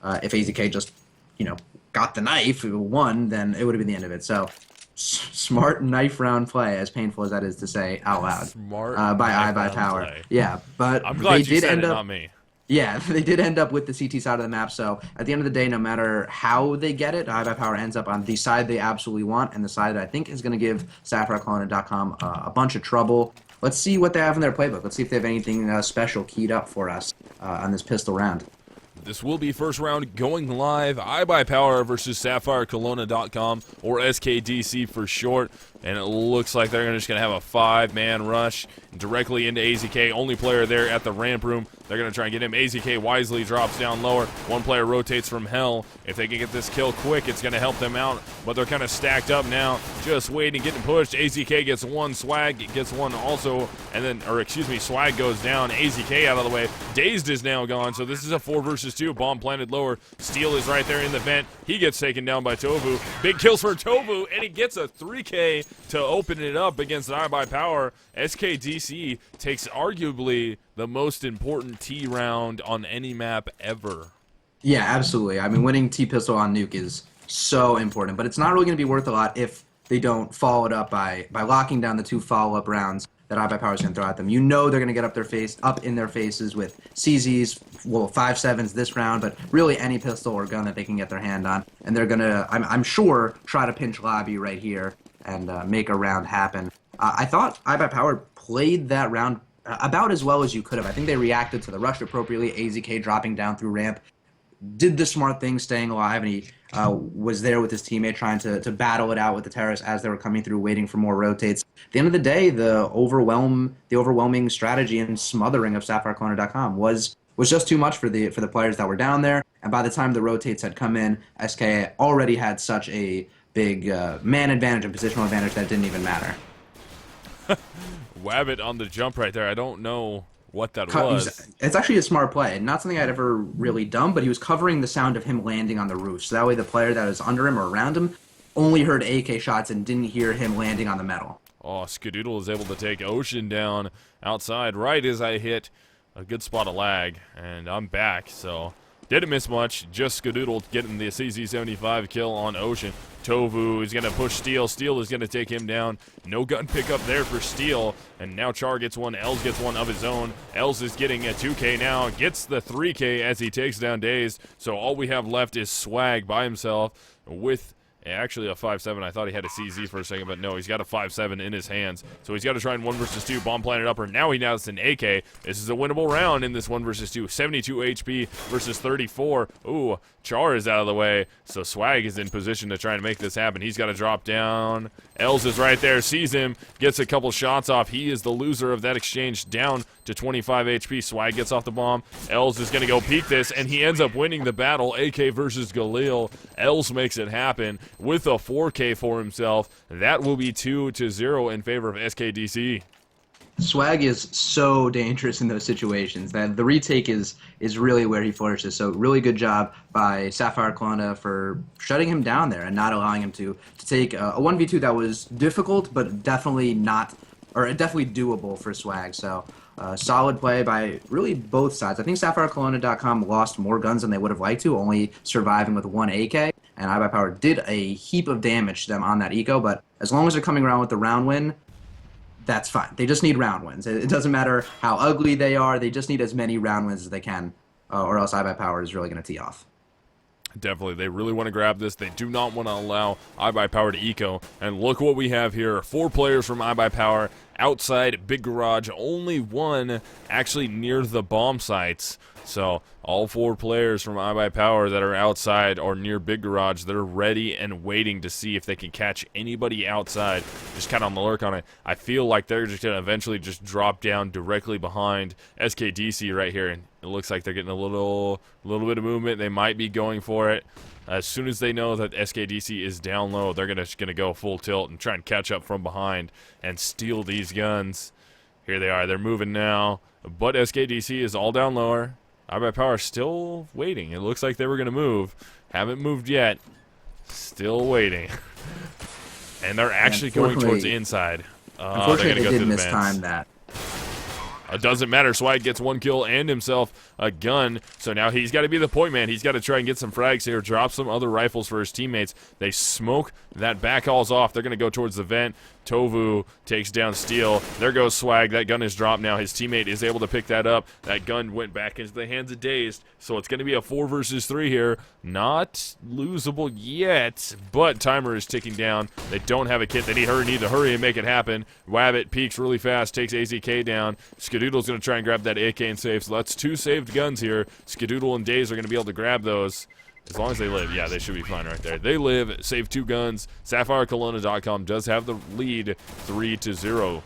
If AZK just, got the knife, won, then it would have been the end of it. So smart knife round play, as painful as that is to say out loud, Smart by knife round iBUYPOWER. play. Yeah, but I'm they glad you did said end it, up. not me. Yeah, they did end up with the CT side of the map. So at the end of the day, no matter how they get it, iBUYPOWER ends up on the side they absolutely want, and the side that I think is going to give SapphireKelownaDotCom a bunch of trouble. Let's see what they have in their playbook. Let's see if they have anything special keyed up for us on this pistol round. This will be first round going live. iBUYPOWER versus SapphireKelownaDotCom, or SKDC for short. And it looks like they're just going to have a 5-man rush directly into AZK. Only player there at the ramp room. They're going to try and get him. AZK wisely drops down lower. One player rotates from hell. If they can get this kill quick, it's going to help them out. But they're kind of stacked up now. Just waiting, getting pushed. AZK gets one. Swag gets one also. And then, Swag goes down. AZK out of the way. Dazed is now gone. So this is a 4 versus 2. Bomb planted lower. Steel is right there in the vent. He gets taken down by Tovu. Big kills for Tovu. And he gets a 3K to open it up against iBUYPOWER. SKDC takes arguably the most important T round on any map ever. Yeah, absolutely. I mean, winning T-Pistol on Nuke is so important, but it's not really going to be worth a lot if they don't follow it up by locking down the 2 follow-up rounds that iBUYPOWER is going to throw at them. You know they're going to get up in their faces with CZs, well, 5.7s this round, but really any pistol or gun that they can get their hand on, and they're going to, I'm sure, try to pinch lobby right here and make a round happen. I thought iBUYPOWER played that round about as well as you could have. I think they reacted to the rush appropriately. AZK dropping down through ramp, did the smart thing, staying alive, and he was there with his teammate trying to battle it out with the terrorists as they were coming through, waiting for more rotates. At the end of the day, the overwhelming strategy and smothering of SapphireKelownaDotCom was just too much for the players that were down there. And by the time the rotates had come in, SK already had such a big man advantage and positional advantage that didn't even matter. Wabbit on the jump right there. I don't know what that was. It's actually a smart play. Not something I'd ever really done, but he was covering the sound of him landing on the roof. So that way the player that was under him or around him only heard AK shots and didn't hear him landing on the metal. Oh, Skadoodle is able to take Ocean down outside right as I hit a good spot of lag. And I'm back, so didn't miss much. Just Skadoodle getting the CZ75 kill on Ocean. Tovu is going to push Steel. Steel is going to take him down. No gun pickup there for Steel. And now Char gets one. Els gets one of his own. Els is getting a 2K now. Gets the 3K as he takes down Dazed. So all we have left is Swag by himself with actually a 5.7. I thought he had a CZ for a second, but no, he's got a 5.7 in his hands. So he's got to try in 1 versus 2. Bomb planted upper. Now he has an AK. This is a winnable round in this 1 versus 2. 72 HP versus 34. Ooh, Char is out of the way. So Swag is in position to try and make this happen. He's got to drop down. Els is right there. Sees him. Gets a couple shots off. He is the loser of that exchange, down to 25 HP. Swag gets off the bomb. Els is going to go peek this, and he ends up winning the battle. AK versus Galil. Els makes it happen with a 4K for himself. That will be 2-0 in favor of SKDC. Swag is so dangerous in those situations that the retake is really where he flourishes. So really good job by SapphireKelowna for shutting him down there and not allowing him to take a 1v2 that was difficult, but definitely doable for Swag. So solid play by really both sides. I think SapphireKelownaDotCom lost more guns than they would have liked to, only surviving with 1 AK. And iBUYPOWER did a heap of damage to them on that eco, but as long as they're coming around with the round win, that's fine. They just need round wins. It doesn't matter how ugly they are. They just need as many round wins as they can, or else iBUYPOWER is really going to tee off. Definitely, they really want to grab this. They do not want to allow iBUYPOWER to eco. And look what we have here. 4 players from iBUYPOWER outside Big Garage. Only one actually near the bomb sites. So all 4 players from iBUYPOWER that are outside or near Big Garage, they're ready and waiting to see if they can catch anybody outside. Just kind of on the lurk on it. I feel like they're just going to eventually just drop down directly behind SKDC right here. And it looks like they're getting a little bit of movement. They might be going for it. As soon as they know that SKDC is down low, they're just going to go full tilt and try and catch up from behind and steal these guns. Here they are. They're moving now. But SKDC is all down lower. iBUYPOWER still waiting. It looks like they were going to move. Haven't moved yet. Still waiting. And they're actually going towards the inside. Unfortunately, they're they go did mistime that. It doesn't matter. Swag gets 1 kill and himself a gun. So now he's got to be the point man. He's got to try and get some frags here, drop some other rifles for his teammates. They smoke that back hall's off. They're going to go towards the vent. Tovu takes down Steel. There goes Swag. That gun is dropped now. His teammate is able to pick that up. That gun went back into the hands of Dazed. So it's going to be a 4 versus 3 here. Not losable yet, but timer is ticking down. They don't have a kit. They need to hurry and make it happen. Wabbit peeks really fast, takes AZK down. Skadoodle's going to try and grab that AK and save. So that's 2 saved guns here. Skadoodle and Daze are going to be able to grab those. As long as they live, yeah, they should be fine right there. They live, save 2 guns. SapphireKelownaDotCom does have the lead 3-0.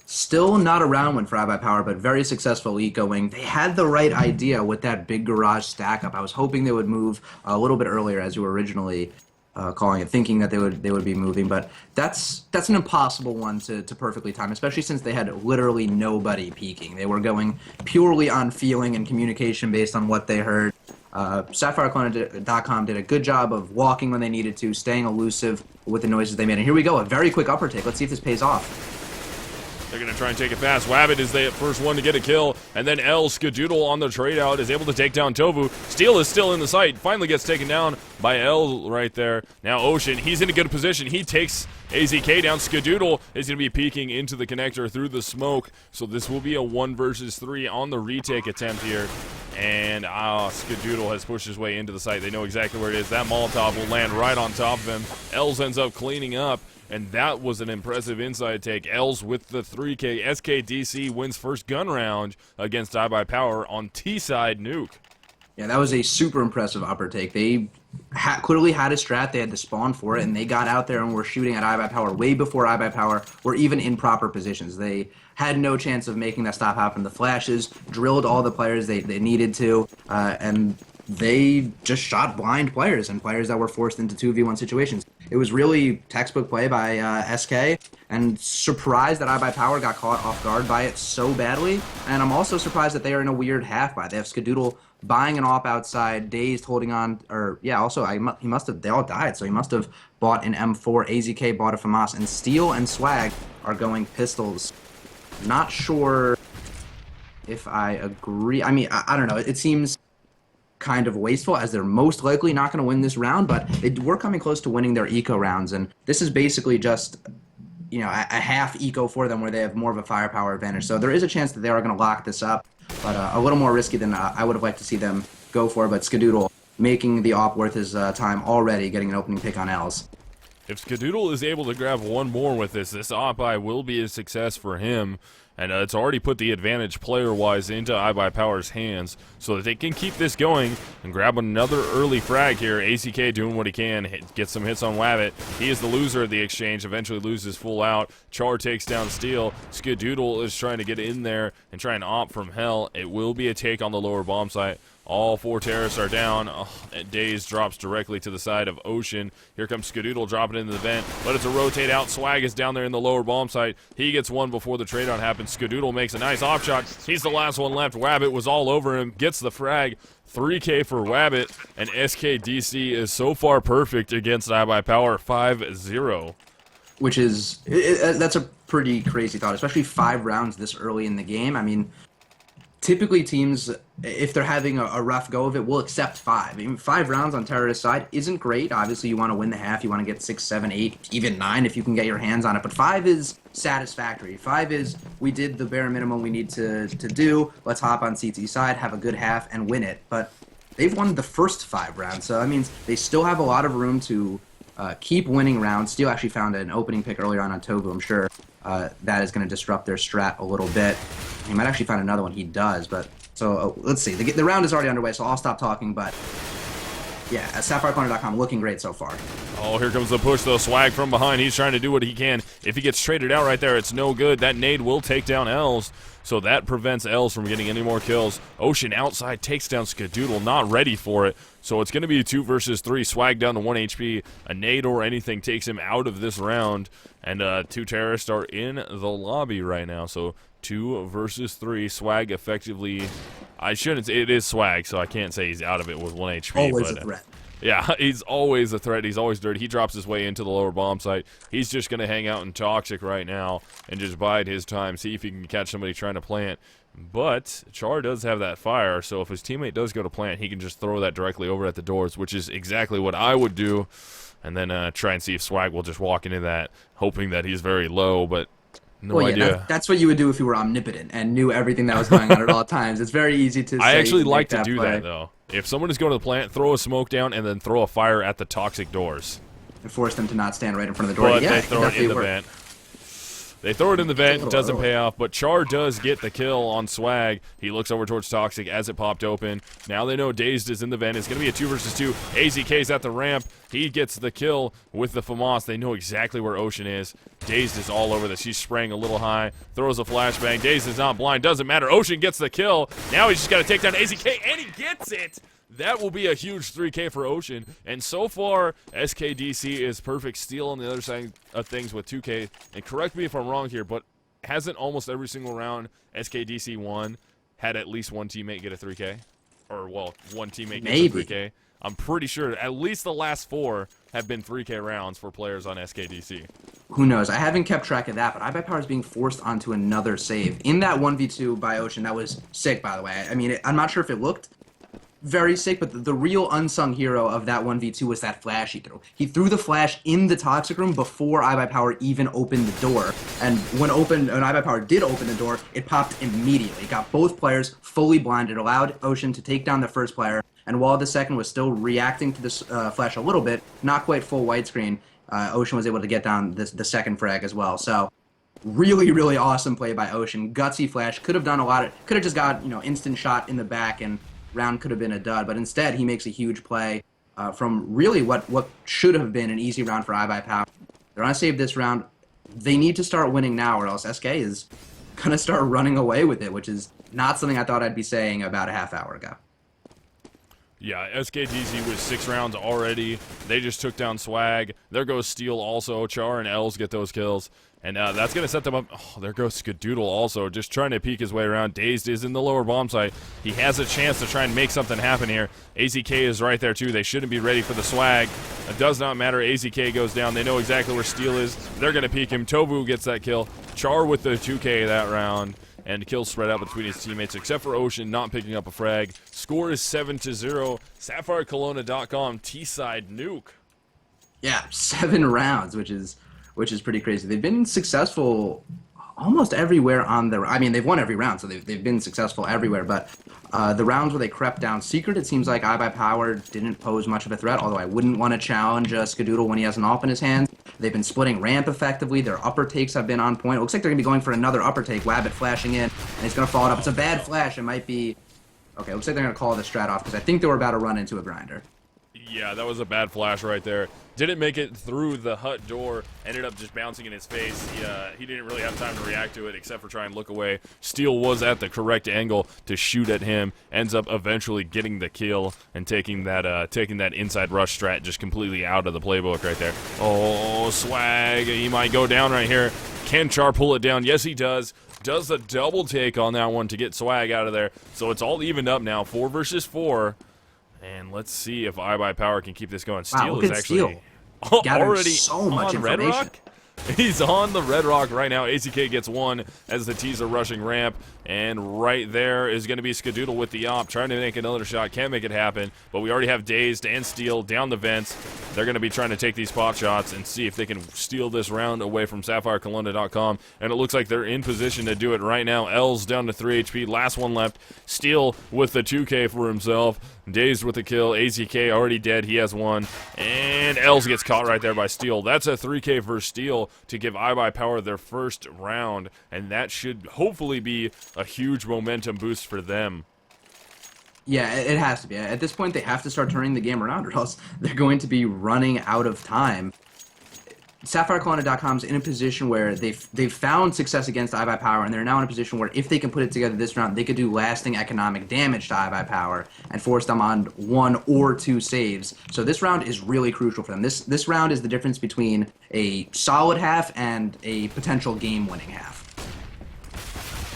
Still not a round win for iBUYPOWER, but very successful ecoing. They had the right idea with that big garage stack up. I was hoping they would move a little bit earlier, as you were originally calling it, thinking that they would be moving. But that's an impossible one to perfectly time, especially since they had literally nobody peeking. They were going purely on feeling and communication based on what they heard. SapphireKelownaDotCom did a good job of walking when they needed to, staying elusive with the noises they made. And here we go, a very quick upper take. Let's see if this pays off. They're going to try and take it fast. Wabbit is the first one to get a kill, and then L, Skadoodle on the trade out, is able to take down Tovu. Steel is still in the sight, finally gets taken down by L right there. Now Ocean, he's in a good position. He takes AZK down. Skadoodle is going to be peeking into the connector through the smoke, so this will be a 1 versus 3 on the retake attempt here. And Skadoodle has pushed his way into the site. They know exactly where it is. That Molotov will land right on top of him. Els ends up cleaning up, and that was an impressive inside take. Els with the 3K. SKDC wins first gun round against iBUYPOWER on T-side nuke. Yeah, that was a super impressive upper take. They clearly had a strat. They had to spawn for it, and they got out there and were shooting at iBUYPOWER way before iBUYPOWER were even in proper positions. They had no chance of making that stop happen. The flashes drilled all the players they needed to, and they just shot blind players and players that were forced into 2v1 situations. It was really textbook play by SK, and surprised that iBUYPOWER got caught off guard by it so badly. And I'm also surprised that they are in a weird half buy. They have Skadoodle buying an op outside, Dazed holding on, or yeah, also he must have, they all died, so he must have bought an M4, AZK bought a FAMAS, and Steel and Swag are going pistols. Not sure if I agree. I mean, I don't know. It seems kind of wasteful, as they're most likely not going to win this round, but they were coming close to winning their eco rounds, and this is basically just, you know, a half eco for them where they have more of a firepower advantage. So there is a chance that they are going to lock this up, but a little more risky than I would have liked to see them go for. But Skadoodle making the op worth his time already, getting an opening pick on Els. If Skadoodle is able to grab 1 more with this op-buy will be a success for him. And it's already put the advantage player-wise into iBUYPOWER's hands so that they can keep this going and grab another early frag here. AZK doing what he can, get some hits on Wabbit. He is the loser of the exchange, eventually loses full out. Char takes down Steel. Skadoodle is trying to get in there and try and op from hell. It will be a take on the lower bomb site. All 4 terrorists are down. Daze drops directly to the side of Ocean. Here comes Skadoodle dropping into the vent, but it's a rotate out. Swag is down there in the lower bomb site. He gets one before the trade out happens. Skadoodle makes a nice op shot. He's the last one left. Wabbit was all over him. Gets the frag. 3K for Wabbit, and SKDC is so far perfect against iBUYPOWER 5-0. Which is, that's a pretty crazy thought, especially 5 rounds this early in the game. I mean, typically teams, if they're having a rough go of it, will accept 5. I mean, 5 rounds on terrorist side isn't great. Obviously, you want to win the half. You want to get 6, 7, 8, even 9 if you can get your hands on it. But 5 is satisfactory. 5 is, we did the bare minimum we need to do. Let's hop on CT side, have a good half, and win it. But they've won the first 5 rounds, so that means they still have a lot of room to keep winning rounds. Steel actually found an opening pick earlier on Tovu. I'm sure that is going to disrupt their strat a little bit. He might actually find another one. He does, but so let's see. The round is already underway, so I'll stop talking. But yeah, SapphireKelownaDotCom looking great so far. Oh, here comes the push, though. Swag from behind. He's trying to do what he can. If he gets traded out right there, it's no good. That nade will take down Els, so that prevents Els from getting any more kills. Ocean outside takes down Skadoodle, not ready for it. So it's going to be 2 versus 3. Swag down to 1 HP. A nade or anything takes him out of this round. And 2 terrorists are in the lobby right now. So 2 versus 3. Swag effectively... I shouldn't say it is Swag, so I can't say he's out of it with 1 HP. Always but, a threat. Yeah, he's always a threat. He's always dirty. He drops his way into the lower bomb site. He's just going to hang out in Toxic right now and just bide his time, see if he can catch somebody trying to plant. But Char does have that fire, so if his teammate does go to plant, he can just throw that directly over at the doors, which is exactly what I would do. And then try and see if Swag will just walk into that, hoping that he's very low, but no idea. That's what you would do if you were omnipotent and knew everything that was going on at all times. It's very easy to say. I actually like to that do play. that, though. If someone is going to the plant, throw a smoke down and then throw a fire at the Toxic doors. And force them to not stand right in front of the door. But Yeah, they throw it in the vent. They throw it in the vent, it doesn't pay off, but Char does get the kill on Swag. He looks over towards Toxic as it popped open. Now they know Dazed is in the vent. It's going to be a 2 versus 2. AZK's at the ramp. He gets the kill with the FAMAS. They know exactly where Ocean is. Dazed is all over this. He's spraying a little high, throws a flashbang. Dazed is not blind, doesn't matter. Ocean gets the kill. Now he's just got to take down AZK, and he gets it! That will be a huge 3K for Ocean. And so far, SKDC is perfect. Steal on the other side of things with 2K. And correct me if I'm wrong here, but hasn't almost every single round SKDC won had at least one teammate get a 3K? Or, well, one teammate gets a 3K? I'm pretty sure at least the last 4 have been 3K rounds for players on SKDC. Who knows? I haven't kept track of that, but iBUYPOWER is being forced onto another save. In that 1v2 by Ocean, that was sick, by the way. I mean, I'm not sure if it looked very sick, but the real unsung hero of that 1v2 was that flash he threw. He threw the flash in the Toxic room before iBUYPOWER even opened the door. And when iBUYPOWER did open the door, it popped immediately. It got both players fully blinded, allowed Ocean to take down the first player, and while the second was still reacting to this flash a little bit, not quite full widescreen, Ocean was able to get down the second frag as well. So really, really awesome play by Ocean. Gutsy flash. Could have done a lot. Could have just got, instant shot in the back and round could have been a dud, but instead he makes a huge play from really what should have been an easy round for iBUYPOWER. They're on to save this round. They need to start winning now, or else SK is going to start running away with it, which is not something I thought I'd be saying about a half hour ago. Yeah, SKDC was 6 rounds already. They just took down Swag. There goes Steel also. Char and Els get those kills. And that's going to set them up. Oh, there goes Skadoodle also, just trying to peek his way around. Dazed is in the lower bomb site. He has a chance to try and make something happen here. AZK is right there too. They shouldn't be ready for the Swag. It does not matter. AZK goes down. They know exactly where Steel is. They're going to peek him. Tovu gets that kill. Char with the 2K that round. And kills spread out between his teammates, except for Ocean not picking up a frag. Score is 7-0. SapphireKelownaDotCom T-side nuke. Yeah, 7 rounds, which is pretty crazy. They've been successful almost everywhere on the. I mean, they've won every round, so they've been successful everywhere. But the rounds where they crept down secret, it seems like iBUYPOWER didn't pose much of a threat. Although I wouldn't want to challenge Skadoodle when he has an AWP in his hands. They've been splitting ramp effectively. Their upper takes have been on point. It looks like they're gonna be going for another upper take. Wabbit flashing in, and he's gonna follow it up. It's a bad flash. It might be. Okay, looks like they're gonna call the strat off because I think they were about to run into a grinder. Yeah, that was a bad flash right there. Didn't make it through the hut door. Ended up just bouncing in his face. He didn't really have time to react to it except for try and look away. Steel was at the correct angle to shoot at him. Ends up eventually getting the kill and taking that inside rush strat just completely out of the playbook right there. Oh, Swag. He might go down right here. Can Char pull it down? Yes, he does. Does the double take on that one to get Swag out of there. So it's all evened up now. 4 versus 4. And let's see if iBUYPOWER can keep this going. Steel is actually already so much on Red information. Rock. He's on the Red Rock right now. AZK gets 1 as the T's are rushing ramp. And right there is going to be Skadoodle with the op. Trying to make another shot. Can't make it happen. But we already have Dazed and Steel down the vents. They're going to be trying to take these pot shots and see if they can steal this round away from SapphireKelowna.com. And it looks like they're in position to do it right now. L's down to 3 HP. Last one left. Steel with the 2K for himself. Dazed with the kill. AZK already dead. He has 1. And Els gets caught right there by Steel. That's a 3K for Steel to give iBUYPOWER their first round. And that should hopefully be a huge momentum boost for them. Yeah, it has to be. At this point, they have to start turning the game around, or else they're going to be running out of time. SapphireKelowna.com is in a position where they've found success against iBUYPOWER, and they're now in a position where if they can put it together this round, they could do lasting economic damage to iBUYPOWER and force them on 1 or 2 saves. So this round is really crucial for them. This round is the difference between a solid half and a potential game-winning half.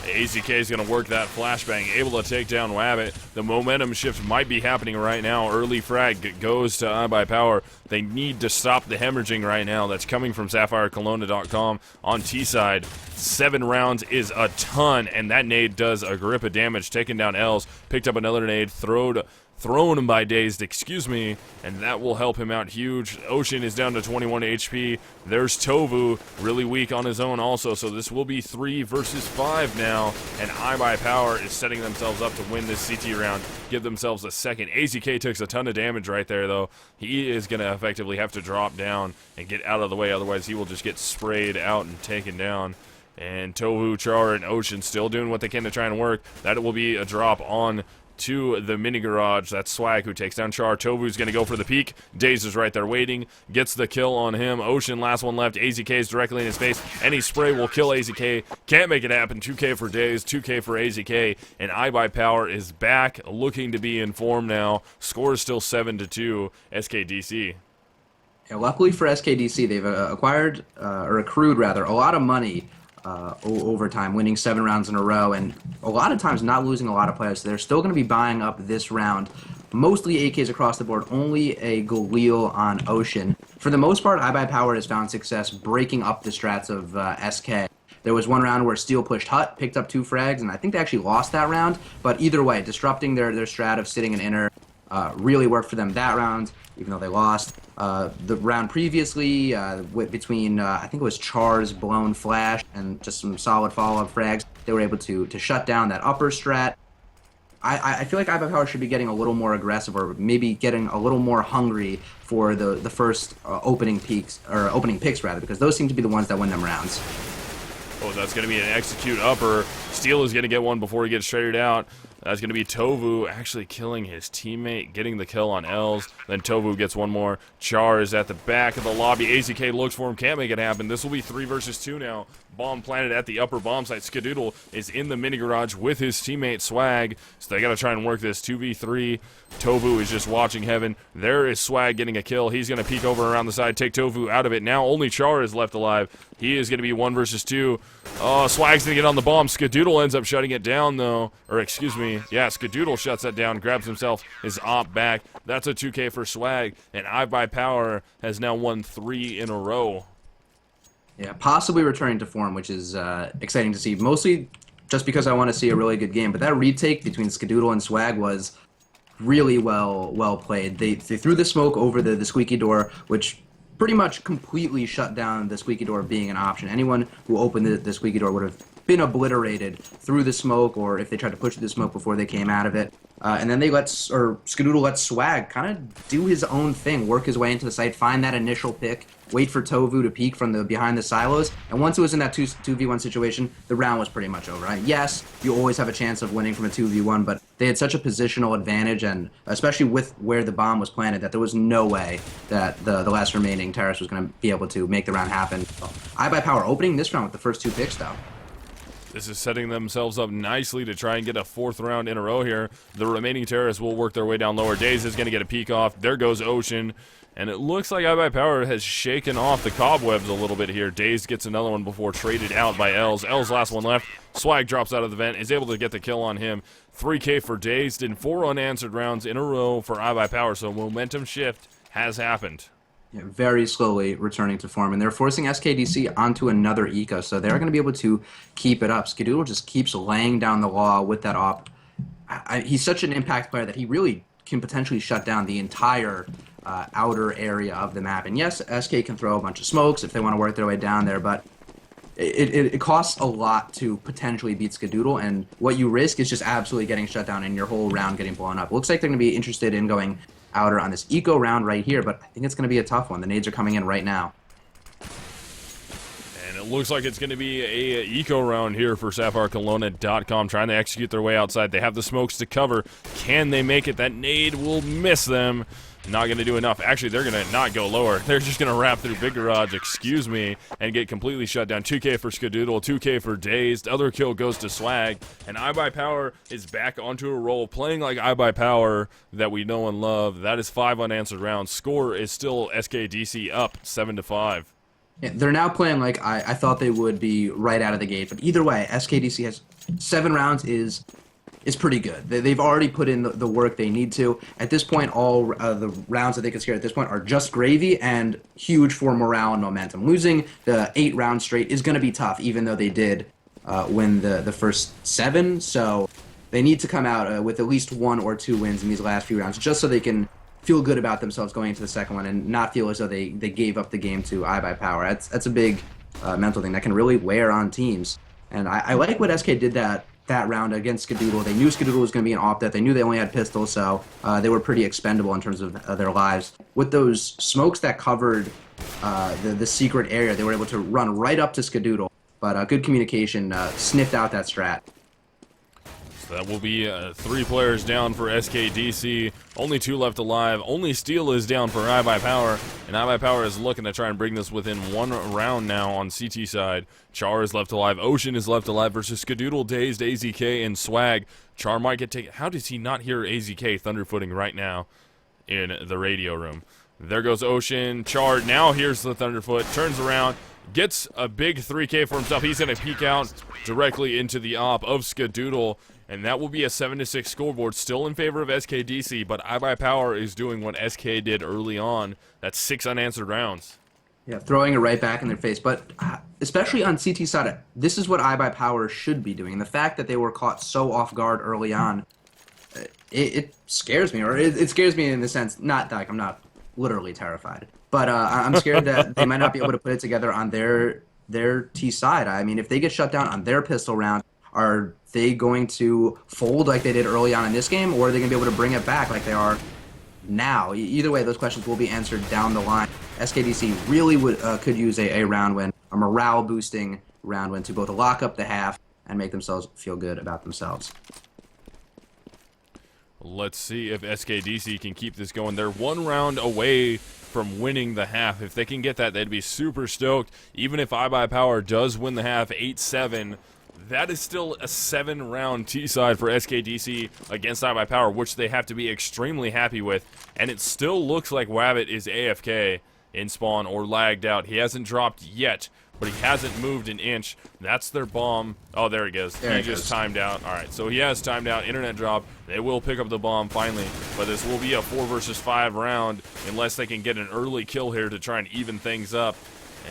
AZK is going to work that flashbang, able to take down Wabbit. The momentum shift might be happening right now. Early frag goes to iBUYPOWER. They need to stop the hemorrhaging right now. That's coming from SapphireKelownaDotCom on T side. 7 rounds is a ton, and that nade does a grip of damage, taking down Els. Picked up another nade, thrown him by Dazed, excuse me, and that will help him out huge. Ocean is down to 21 HP. There's Tovu, really weak on his own also, so this will be 3 versus 5 now, and iBUYPOWER is setting themselves up to win this CT round, give themselves a second. AZK takes a ton of damage right there, though. He is going to effectively have to drop down and get out of the way, otherwise he will just get sprayed out and taken down. And Tovu, Char, and Ocean still doing what they can to try and work. That will be a drop on to the mini garage. That's Swag who takes down Char. Tovu's going to go for the peek. Daze is right there waiting. Gets the kill on him. Ocean, last one left. AZK is directly in his face. Any spray will kill AZK. Can't make it happen. 2K for Daze, 2K for AZK. And iBUYPOWER is back, looking to be in form now. Score is still 7-2 SKDC. Yeah, luckily for SKDC, they've accrued a lot of money over time, winning 7 rounds in a row, and a lot of times not losing a lot of players. So they're still going to be buying up this round. Mostly AKs across the board, only a Galil on Ocean. For the most part, iBUYPOWER has found success breaking up the strats of SK. There was one round where Steel pushed Hut, picked up 2 frags, and I think they actually lost that round. But either way, disrupting their strat of sitting in inner really worked for them that round, even though they lost. The round previously, between I think it was Char's blown flash and just some solid follow-up frags, they were able to shut down that upper strat. I feel like iBUYPOWER should be getting a little more aggressive, or maybe getting a little more hungry for the first opening picks, rather, because those seem to be the ones that win them rounds. Oh, that's going to be an execute upper. Steel is going to get one before he gets traded out. That's going to be Tovu actually killing his teammate, getting the kill on Els. Then Tovu gets one more. Char is at the back of the lobby. AZK looks for him, can't make it happen. This will be 3 versus 2 now. Bomb planted at the upper bomb site. Skadoodle is in the mini garage with his teammate Swag, so they got to try and work this 2v3. Tovu is just watching heaven. There is Swag getting a kill. He's going to peek over around the side, take Tovu out of it. Now only Char is left alive. He is going to be 1 versus 2. Oh, Swag's going to get on the bomb. Skadoodle ends up shutting it down, though. Or, excuse me. Yeah, Skadoodle shuts that down, grabs himself his op back. That's a 2K for Swag, and iBUYPOWER has now won 3 in a row. Yeah, possibly returning to form, which is exciting to see. Mostly just because I want to see a really good game. But that retake between Skadoodle and Swag was really well played. They threw the smoke over the squeaky door, which pretty much completely shut down the squeaky door being an option. Anyone who opened the squeaky door would have been obliterated through the smoke, or if they tried to push through the smoke before they came out of it. And then Skadoodle let Swag kind of do his own thing, work his way into the site, find that initial pick, wait for Tovu to peek from behind the silos, and once it was in that 2v1 situation, the round was pretty much over. Yes, you always have a chance of winning from a 2v1, but they had such a positional advantage, and especially with where the bomb was planted, that there was no way that the last remaining terrorist was going to be able to make the round happen. iBUYPOWER opening this round with the first 2 picks, though. This is setting themselves up nicely to try and get a 4th round in a row here. The remaining terrorists will work their way down lower. Daze is going to get a peek off. There goes Ocean. And it looks like iBUYPOWER has shaken off the cobwebs a little bit here. Daze gets another one before traded out by Els. Els last one left. Swag drops out of the vent, is able to get the kill on him. 3K for Dazed in 4 unanswered rounds in a row for iBUYPOWER, so momentum shift has happened. Yeah, very slowly returning to form, and they're forcing SKDC onto another eco, so they're going to be able to keep it up. Skadoodle just keeps laying down the law with that op. He's such an impact player that he really can potentially shut down the entire outer area of the map. And yes, SK can throw a bunch of smokes if they want to work their way down there, but it costs a lot to potentially beat Skadoodle, and what you risk is just absolutely getting shut down and your whole round getting blown up. It looks like they're going to be interested in going outer on this eco round right here, but I think it's going to be a tough one. The nades are coming in right now. And it looks like it's going to be a eco round here for SapphireKelownaDotCom, trying to execute their way outside. They have the smokes to cover. Can they make it? That nade will miss them. Not going to do enough. Actually, they're going to not go lower. They're just going to wrap through Big Garage, excuse me, and get completely shut down. 2K for Skadoodle, 2K for Dazed. Other kill goes to Swag, and iBUYPOWER is back onto a roll, playing like iBUYPOWER that we know and love. That is 5 unanswered rounds. Score is still SKDC up 7-5. Yeah, they're now playing like I thought they would be right out of the gate. But either way, SKDC has 7 rounds is pretty good. They've already put in the work they need to. At this point, all the rounds that they can scare at this point are just gravy and huge for morale and momentum. Losing the 8 rounds straight is going to be tough, even though they did win the first 7. So they need to come out with at least 1 or 2 wins in these last few rounds, just so they can feel good about themselves going into the second one and not feel as though they gave up the game to iBUYPOWER. That's a big mental thing that can really wear on teams. And I like what SK did that round against Skadoodle. They knew Skadoodle was going to be an opt-out. They knew they only had pistols, so they were pretty expendable in terms of their lives. With those smokes that covered the secret area, they were able to run right up to Skadoodle. But good communication sniffed out that strat. That will be 3 players down for SKDC. Only 2 left alive. Only Steel is down for iBUYPOWER. And iBUYPOWER is looking to try and bring this within 1 round now on CT side. Char is left alive. Ocean is left alive versus Skadoodle, Dazed, AZK, and Swag. Char might get taken. How does he not hear AZK thunderfooting right now in the radio room? There goes Ocean. Char now hears the thunderfoot. Turns around. Gets a big 3K for himself. He's going to peek out directly into the op of Skadoodle. And that will be a 7-6 scoreboard, still in favor of SKDC, but iBUYPOWER is doing what SK did early on. That's 6 unanswered rounds. Yeah, throwing it right back in their face. But especially on CT side, this is what iBUYPOWER should be doing. The fact that they were caught so off guard early on, it scares me. Or it scares me in the sense, not like I'm not literally terrified, but I'm scared that they might not be able to put it together on their T side. I mean, if they get shut down on their pistol round, are they going to fold like they did early on in this game, or are they going to be able to bring it back like they are now? Either way, those questions will be answered down the line. SKDC really could use a round win, a morale-boosting round win to both lock up the half and make themselves feel good about themselves. Let's see if SKDC can keep this going. They're 1 round away from winning the half. If they can get that, they'd be super stoked. Even if iBUYPOWER does win the half 8-7, that is still a 7-round T-side for SKDC against iBUYPOWER, which they have to be extremely happy with. And it still looks like Wabbit is AFK in spawn or lagged out. He hasn't dropped yet, but he hasn't moved an inch. That's their bomb. Oh, there he goes. He just timed out. All right, so he has timed out. Internet drop. They will pick up the bomb finally, but this will be a 4 versus 5 round unless they can get an early kill here to try and even things up.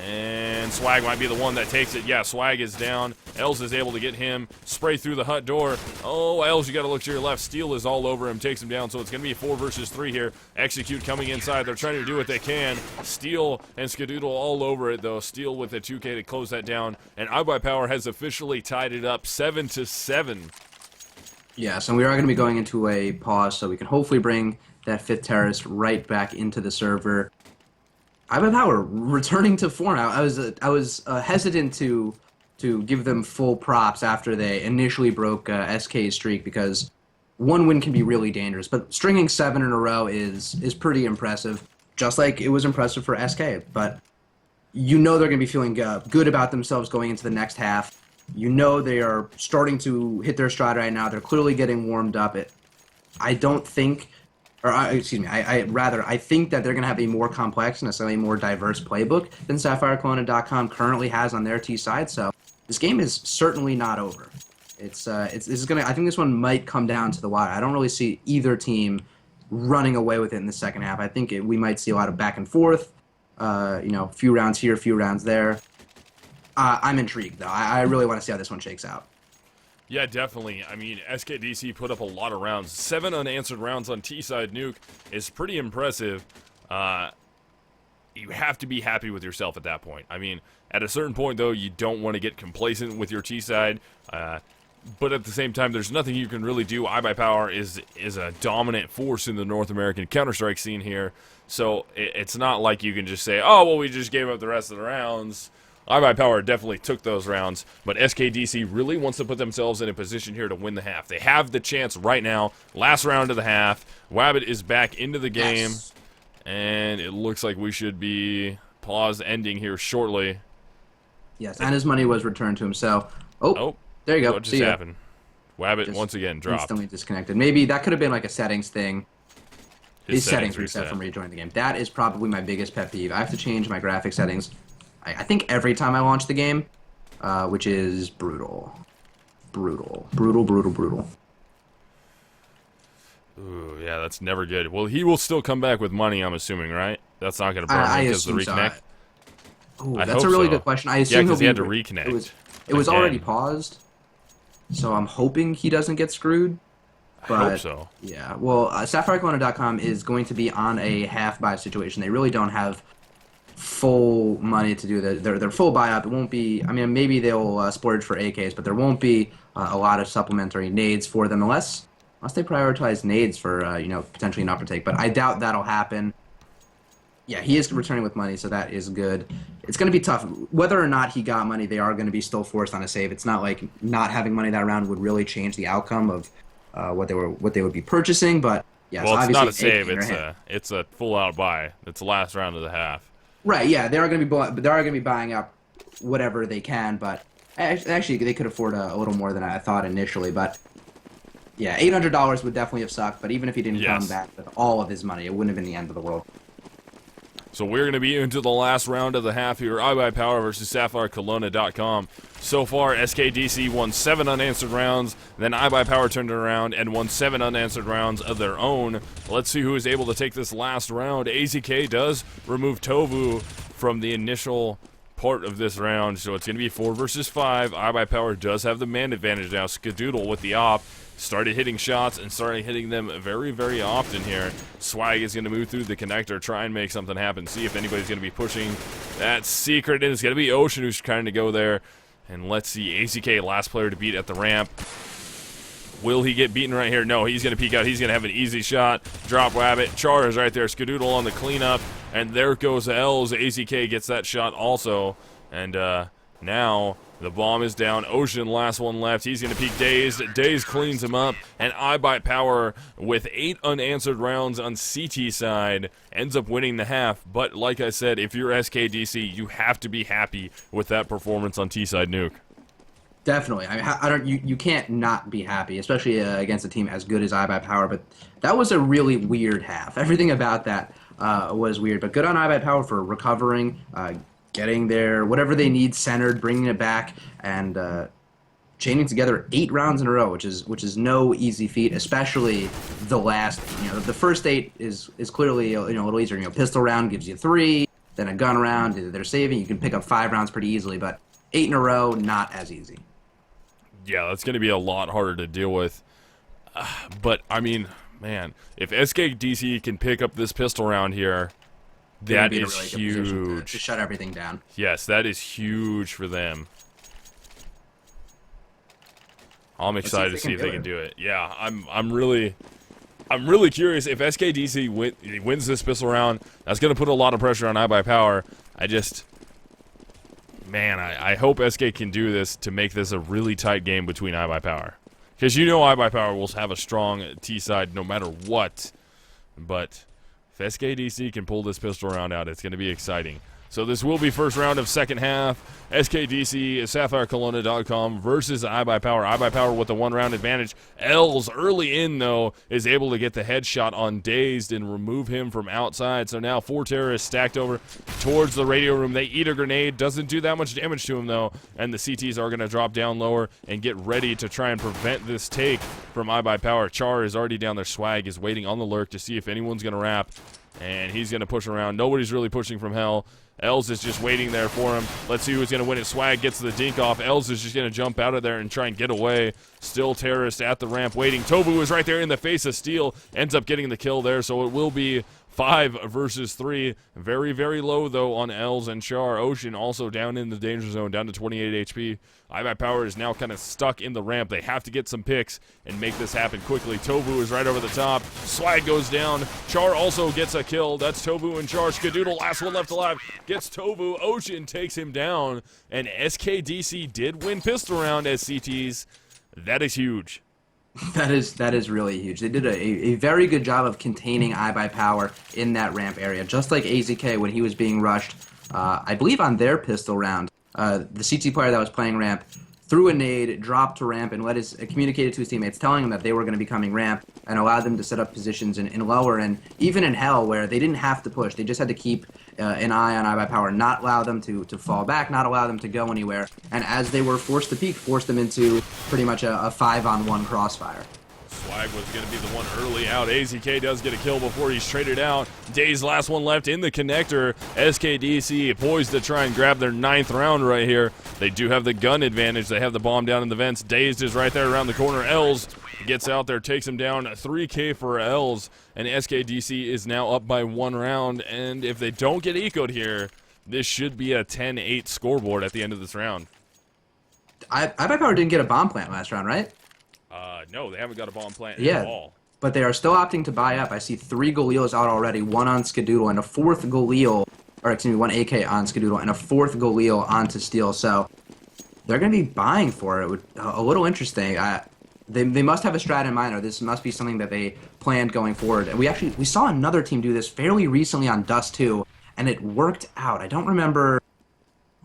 And Swag might be the one that takes it. Yeah, Swag is down. Els is able to get him. Spray through the hut door. Oh, Els, you got to look to your left. Steel is all over him. Takes him down. So it's going to be a 4 versus 3 here. Execute coming inside. They're trying to do what they can. Steel and Skadoodle all over it, though. Steel with a 2K to close that down. And iBUYPOWER has officially tied it up 7-7. Yes, and we are going to be going into a pause so we can hopefully bring that 5th terrorist right back into the server. iBUYPOWER returning to form. I was hesitant to give them full props after they initially broke SK's streak, because 1 win can be really dangerous, but stringing 7 in a row is pretty impressive, just like it was impressive for SK. But you know they're going to be feeling good about themselves going into the next half. You know they are starting to hit their stride right now. They're clearly getting warmed up. I don't think... excuse me, I think that they're going to have a more complex and necessarily more diverse playbook than SapphireKelownaDotCom currently has on their T side. So this game is certainly not over. This is going to, I think this one might come down to the wire. I don't really see either team running away with it in the second half. I think we might see a lot of back and forth, few rounds here, few rounds there. I'm intrigued, though. I really want to see how this one shakes out. Yeah, definitely. I mean, SKDC put up a lot of rounds. 7 unanswered rounds on T-side nuke is pretty impressive. You have to be happy with yourself at that point. I mean, at a certain point, though, you don't want to get complacent with your T-side. But at the same time, there's nothing you can really do. iBUYPOWER is a dominant force in the North American Counter-Strike scene here. So it's not like you can just say, oh, well, we just gave up the rest of the rounds. iBUYPOWER definitely took those rounds, but SKDC really wants to put themselves in a position here to win the half. They have the chance right now. Last round of the half. Wabbit is back into the game, yes. And it looks like we should be pause ending here shortly. Yes, and his money was returned to him, so... Oh, there you go. What just happened? Wabbit just once again dropped. Instantly disconnected. Maybe that could have been like a settings thing. His settings reset from rejoining the game. That is probably my biggest pet peeve. I have to change my graphic settings. I think every time I launch the game, which is brutal. Brutal. Brutal, brutal, brutal. Ooh, yeah, that's never good. Well, he will still come back with money, I'm assuming, right? That's not going to burn him because of the reconnect? So. Ooh, that's a really good question. I assume because he had to reconnect. It was already paused, so I'm hoping he doesn't get screwed. But, I hope so. Yeah, well, SapphireKelownaDotCom is going to be on a half-buy situation. They really don't have full money to do their full buy-up. It won't be, I mean, maybe they'll splurge for AKs, but there won't be a lot of supplementary nades for them unless they prioritize nades for, you know, potentially an upper take. But I doubt that'll happen. Yeah, he is returning with money, so that is good. It's going to be tough. Whether or not he got money, they are going to be still forced on a save. It's not like not having money that round would really change the outcome of what they would be purchasing. But yeah, well, so it's not a save. It's a full-out buy. It's the last round of the half. Right. Yeah, they are going to be buying up whatever they can. But actually, they could afford a little more than I thought initially. But yeah, $800 would definitely have sucked. But even if he didn't come back with all of his money, it wouldn't have been the end of the world. So we're going to be into the last round of the half here. iBUYPOWER versus SapphireKelowna.com. So far, SKDC won 7 unanswered rounds. Then iBUYPOWER turned it around and won 7 unanswered rounds of their own. Let's see who is able to take this last round. AZK does remove Tovu from the initial part of this round. So it's going to be 4 versus 5. iBUYPOWER does have the man advantage now. Skadoodle with the op. Started hitting shots and started hitting them very, very often here. Swag is going to move through the connector, try and make something happen, see if anybody's going to be pushing that secret. And it's going to be Ocean who's trying to go there. And let's see, AZK, last player to beat at the ramp. Will he get beaten right here? No, he's going to peek out. He's going to have an easy shot. Drop Rabbit. Char is right there. Skadoodle on the cleanup. And there goes Els. AZK gets that shot also. And now the bomb is down. Ocean, last one left. He's going to peek Dazed. Dazed cleans him up. And iBUYPOWER, with 8 unanswered rounds on CT side, ends up winning the half. But like I said, if you're SKDC, you have to be happy with that performance on T-side nuke. Definitely. I mean, you can't not be happy, especially against a team as good as iBUYPOWER. But that was a really weird half. Everything about that was weird. But good on iBUYPOWER for recovering, getting there, whatever they need, centered, bringing it back, and chaining together 8 rounds in a row, which is no easy feat, especially the last. You know, the first 8 is clearly a little easier. You know, pistol round gives you 3, then a gun round. They're saving. You can pick up 5 rounds pretty easily, but 8 in a row, not as easy. Yeah, that's going to be a lot harder to deal with. But I mean, man, if SKDC can pick up this pistol round here, that is really huge. To shut everything down. Yes, that is huge for them. I'm excited to see if they can do it. Yeah, I'm really curious if SKDC wins this pistol round. That's going to put a lot of pressure on iBUYPOWER. Man, I hope SK can do this to make this a really tight game between iBUYPOWER. Because you know iBUYPOWER will have a strong T-side no matter what. But if SKDC can pull this pistol round out, it's going to be exciting. So this will be first round of second half. SKDC, SapphireKelownaDotCom versus iBUYPOWER. iBUYPOWER with a 1-round advantage. Els early in, though, is able to get the headshot on Dazed and remove him from outside. So now 4 terrorists stacked over towards the radio room. They eat a grenade. Doesn't do that much damage to him, though. And the CTs are going to drop down lower and get ready to try and prevent this take from iBUYPOWER. Char is already down there. Swag is waiting on the lurk to see if anyone's going to wrap. And he's going to push around. Nobody's really pushing from hell. Els is just waiting there for him. Let's see who's going to win it. Swag gets the dink off. Els is just going to jump out of there and try and get away. Still terrorist at the ramp waiting. Tovu is right there in the face of Steel. Ends up getting the kill there, so it will be 5 versus 3. Very, very low, though, on Els and Char. Ocean also down in the danger zone, down to 28 HP. iBUYPOWER is now kind of stuck in the ramp. They have to get some picks and make this happen quickly. Tovu is right over the top. Swag goes down. Char also gets a kill. That's Tovu and Char. Skadoodle, last one left alive, gets Tovu. Ocean takes him down. And SKDC did win pistol round as CTs. That is huge. That is really huge. They did a very good job of containing iBUYPOWER in that ramp area, just like AZK when he was being rushed. I believe on their pistol round, the CT player that was playing ramp threw a nade, dropped to ramp, and communicated to his teammates, telling them that they were going to be coming ramp, and allowed them to set up positions in lower. And even in hell, where they didn't have to push, they just had to keep an eye on iBUYPOWER, not allow them to fall back, not allow them to go anywhere. And as they were forced to peek, forced them into pretty much a 5-on-1 crossfire. Swag was going to be the one early out. AZK does get a kill before he's traded out. Day's last one left in the connector. SKDC poised to try and grab their 9th round right here. They do have the gun advantage. They have the bomb down in the vents. Dazed is right there around the corner. Els gets out there, takes him down. 3K for Els, and SKDC is now up by 1 round. And if they don't get ecoed here, this should be a 10-8 scoreboard at the end of this round. iBUYPOWER didn't get a bomb plant last round, right? No, they haven't got a bomb plant Yeah, at all. but they are still opting to buy up. I see 3 Galeals out already, 1 on Skadoodle, and a 4th Galeel, or excuse me, 1 AK on Skadoodle, and a 4th Galeel onto Steel. So they're going to be buying for it. A little interesting. They must have a strat in mind, or this must be something that they planned going forward. And we saw another team do this fairly recently on Dust 2, and it worked out. I don't remember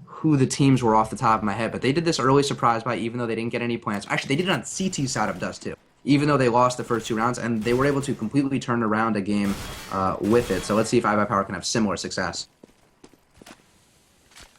who the teams were off the top of my head, but they did this early surprise buy even though they didn't get any plans. Actually, they did it on CT side of Dust 2, even though they lost the first 2 rounds, and they were able to completely turn around a game with it. So let's see if iBUYPOWER can have similar success.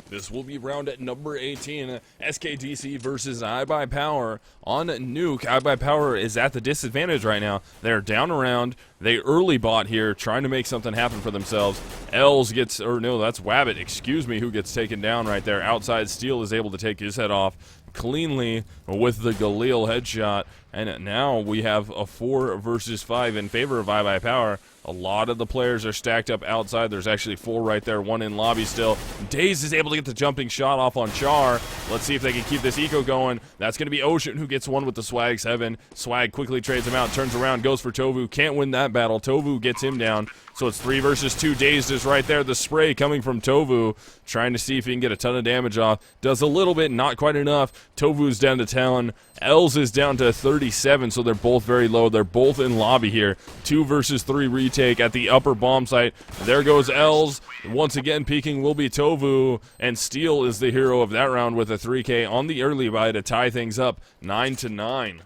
This will be round at number 18, SKDC versus iBUYPOWER on Nuke. iBUYPOWER is at the disadvantage right now. They're down a round. They early bought here, trying to make something happen for themselves. Els gets, or no, that's Wabbit, excuse me, who gets taken down right there. Outside, Steel is able to take his head off cleanly with the Galil headshot. And now we have a 4 versus 5 in favor of iBUYPOWER. A lot of the players are stacked up outside. There's actually 4 right there, 1 in lobby still. Daze is able to get the jumping shot off on Char. Let's see if they can keep this eco going. That's going to be Ocean who gets 1 with the Swag 7. Swag quickly trades him out, turns around, goes for Tovu. Can't win that battle. Tovu gets him down. So it's 3 versus 2. Dazed is right there. The spray coming from Tovu, trying to see if he can get a ton of damage off. Does a little bit, not quite enough. Tovu's down to 10. Els is down to 37, so they're both very low. They're both in lobby here. 2 versus 3 retake at the upper bomb site. There goes Els. Once again, peeking will be Tovu, and Steel is the hero of that round with a 3K on the early buy to tie things up 9-9.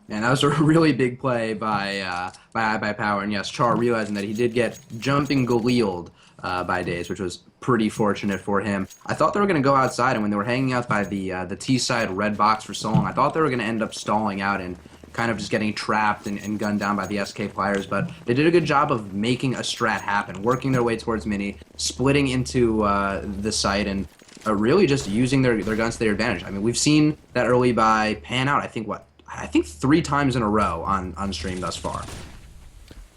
And that was a really big play by iBUYPOWER, and yes, Char realizing that he did get jumping Galealed by Daze, which was pretty fortunate for him. I thought they were going to go outside, and when they were hanging out by the T-side red box for so long, I thought they were going to end up stalling out and kind of just getting trapped and gunned down by the SK players, but they did a good job of making a strat happen, working their way towards Mini, splitting into the site, and really just using their guns to their advantage. I mean, we've seen that early buy pan out, I think 3 times in a row on stream thus far.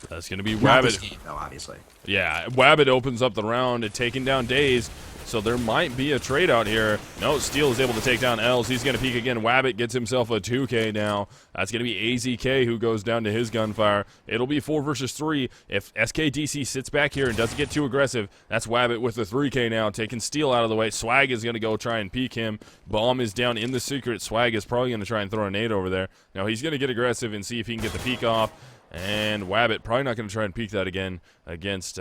That's going to be Not this Wabbit. game, though, obviously. Yeah, Wabbit opens up the round and taking down Daze. So there might be a trade out here. No, Steel is able to take down Els. He's going to peek again. Wabbit gets himself a 2K now. That's going to be AZK who goes down to his gunfire. It'll be 4 versus 3. If SKDC sits back here and doesn't get too aggressive, that's Wabbit with the 3K now, taking Steel out of the way. Swag is going to go try and peek him. Bomb is down in the secret. Swag is probably going to try and throw a nade over there. Now he's going to get aggressive and see if he can get the peek off. And Wabbit probably not going to try and peek that again against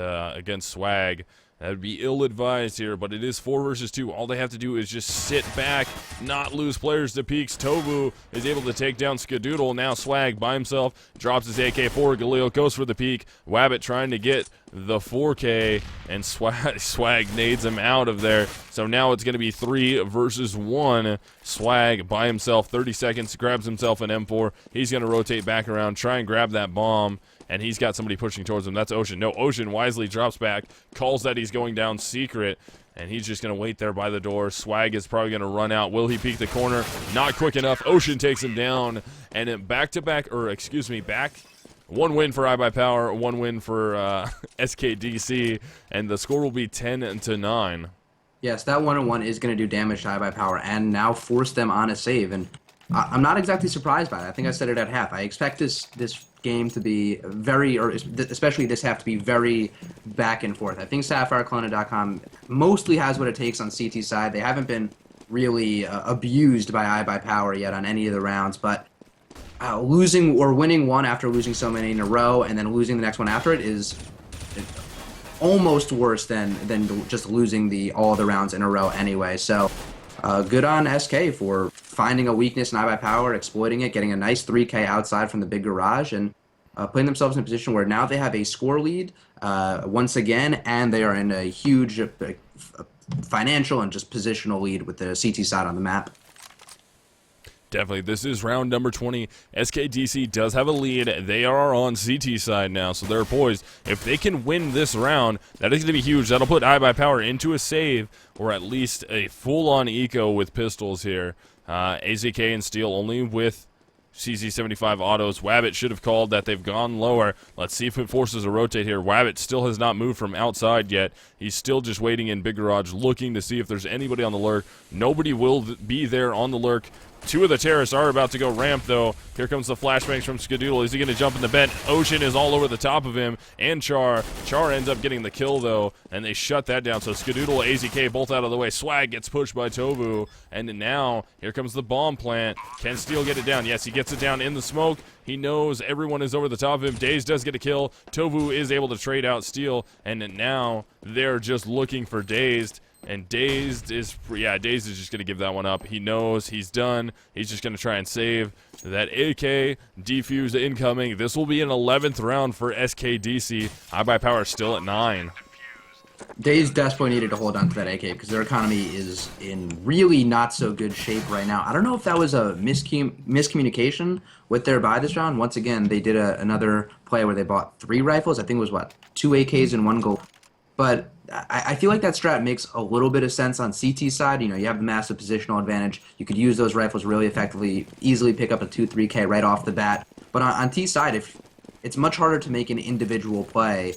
Swag. That would be ill-advised here, but it is 4 versus 2. All they have to do is just sit back, not lose players to peaks. Tovu is able to take down Skadoodle. Now Swag by himself drops his AK-4. Galil goes for the peek. Wabbit trying to get the 4K, and Swag nades him out of there. So now it's going to be 3 versus 1. Swag by himself, 30 seconds, grabs himself an M4. He's going to rotate back around, try and grab that bomb. And he's got somebody pushing towards him. That's Ocean. No, Ocean wisely drops back, calls that he's going down secret, and he's just going to wait there by the door. Swag is probably going to run out. Will he peek the corner? Not quick enough. Ocean takes him down. And back-to-back, or excuse me, one win for iBUYPOWER, 1 win for SKDC, and the score will be 10-9. Yes, that 1-on-1 is going to do damage to iBUYPOWER and now force them on a save. And I'm not exactly surprised by it. I think I said it at half. I expect this game to be very, or especially this half to be very back and forth. I think SapphireKelownaDotCom mostly has what it takes on CT side. They haven't been really abused by iBUYPOWER yet on any of the rounds, but losing or winning one after losing so many in a row and then losing the next one after it is almost worse than just losing all the rounds in a row anyway. So good on SK for finding a weakness in iBUYPOWER, exploiting it, getting a nice 3K outside from the big garage, and putting themselves in a position where now they have a score lead once again, and they are in a huge financial and just positional lead with the CT side on the map. Definitely. This is round number 20. SKDC does have a lead. They are on CT side now, so they're poised. If they can win this round, that is going to be huge. That'll put iBUYPOWER into a save, or at least a full-on eco with pistols here. AZK and Steel only with CZ75 autos. Wabbit should have called that. They've gone lower. Let's see if it forces a rotate here. Wabbit still has not moved from outside yet. He's still just waiting in big garage, looking to see if there's anybody on the lurk. Nobody will be there on the lurk. Two of the terrorists are about to go ramp, though. Here comes the flashbangs from Skadoodle. Is he going to jump in the vent? Ocean is all over the top of him, and Char. Char ends up getting the kill, though, and they shut that down. So Skadoodle, AZK, both out of the way. Swag gets pushed by Tovu, and now here comes the bomb plant. Can Steel get it down? Yes, he gets it down in the smoke. He knows everyone is over the top of him. Daze does get a kill. Tovu is able to trade out Steel, and now they're just looking for Dazed. And Dazed is just going to give that one up. He knows he's done. He's just going to try and save that AK. Defuse incoming. This will be an 11th round for SKDC. iBUYPOWER still at 9. Dazed desperately needed to hold on to that AK because their economy is in really not so good shape right now. I don't know if that was a miscommunication with their buy this round. Once again, they did another play where they bought 3 rifles. I think it was, what, 2 AKs and 1 gold. But I feel like that strat makes a little bit of sense on CT side. You know, you have the massive positional advantage. You could use those rifles really effectively, easily pick up a 2-3K right off the bat. But on T side, if it's much harder to make an individual play.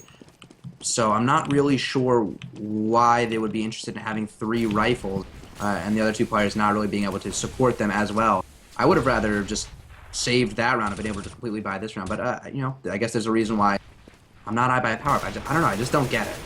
So I'm not really sure why they would be interested in having 3 rifles and the other 2 players not really being able to support them as well. I would have rather just saved that round and been able to completely buy this round. But, you know, I guess there's a reason why I'm not iBUYPOWER. I don't know. I just don't get it.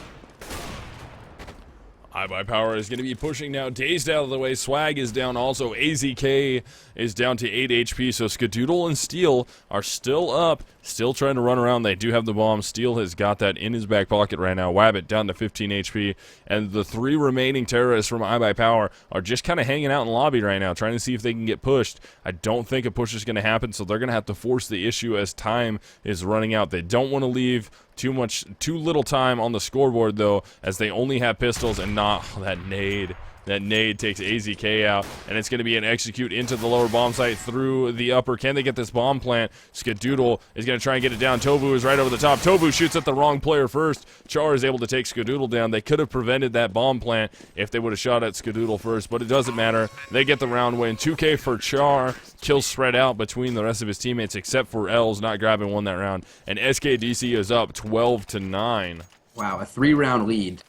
iBUYPOWER is going to be pushing now. Dazed out of the way. Swag is down also. AZK is down to 8 HP. So Skadoodle and Steel are still up. Still trying to run around. They do have the bomb. Steel has got that in his back pocket right now. Wabbit down to 15 HP. And the 3 remaining terrorists from iBUYPOWER are just kind of hanging out in lobby right now, trying to see if they can get pushed. I don't think a push is going to happen, so they're going to have to force the issue as time is running out. They don't want to leave too little time on the scoreboard, though, as they only have pistols and not that nade. That nade takes AZK out, and it's going to be an execute into the lower bomb site through the upper. Can they get this bomb plant? Skadoodle is going to try and get it down. Tovu is right over the top. Tovu shoots at the wrong player first. Char is able to take Skadoodle down. They could have prevented that bomb plant if they would have shot at Skadoodle first, but it doesn't matter. They get the round win. 2K for Char. Kills spread out between the rest of his teammates, except for Els not grabbing one that round. And SKDC is up 12-9. Wow, a 3-round lead.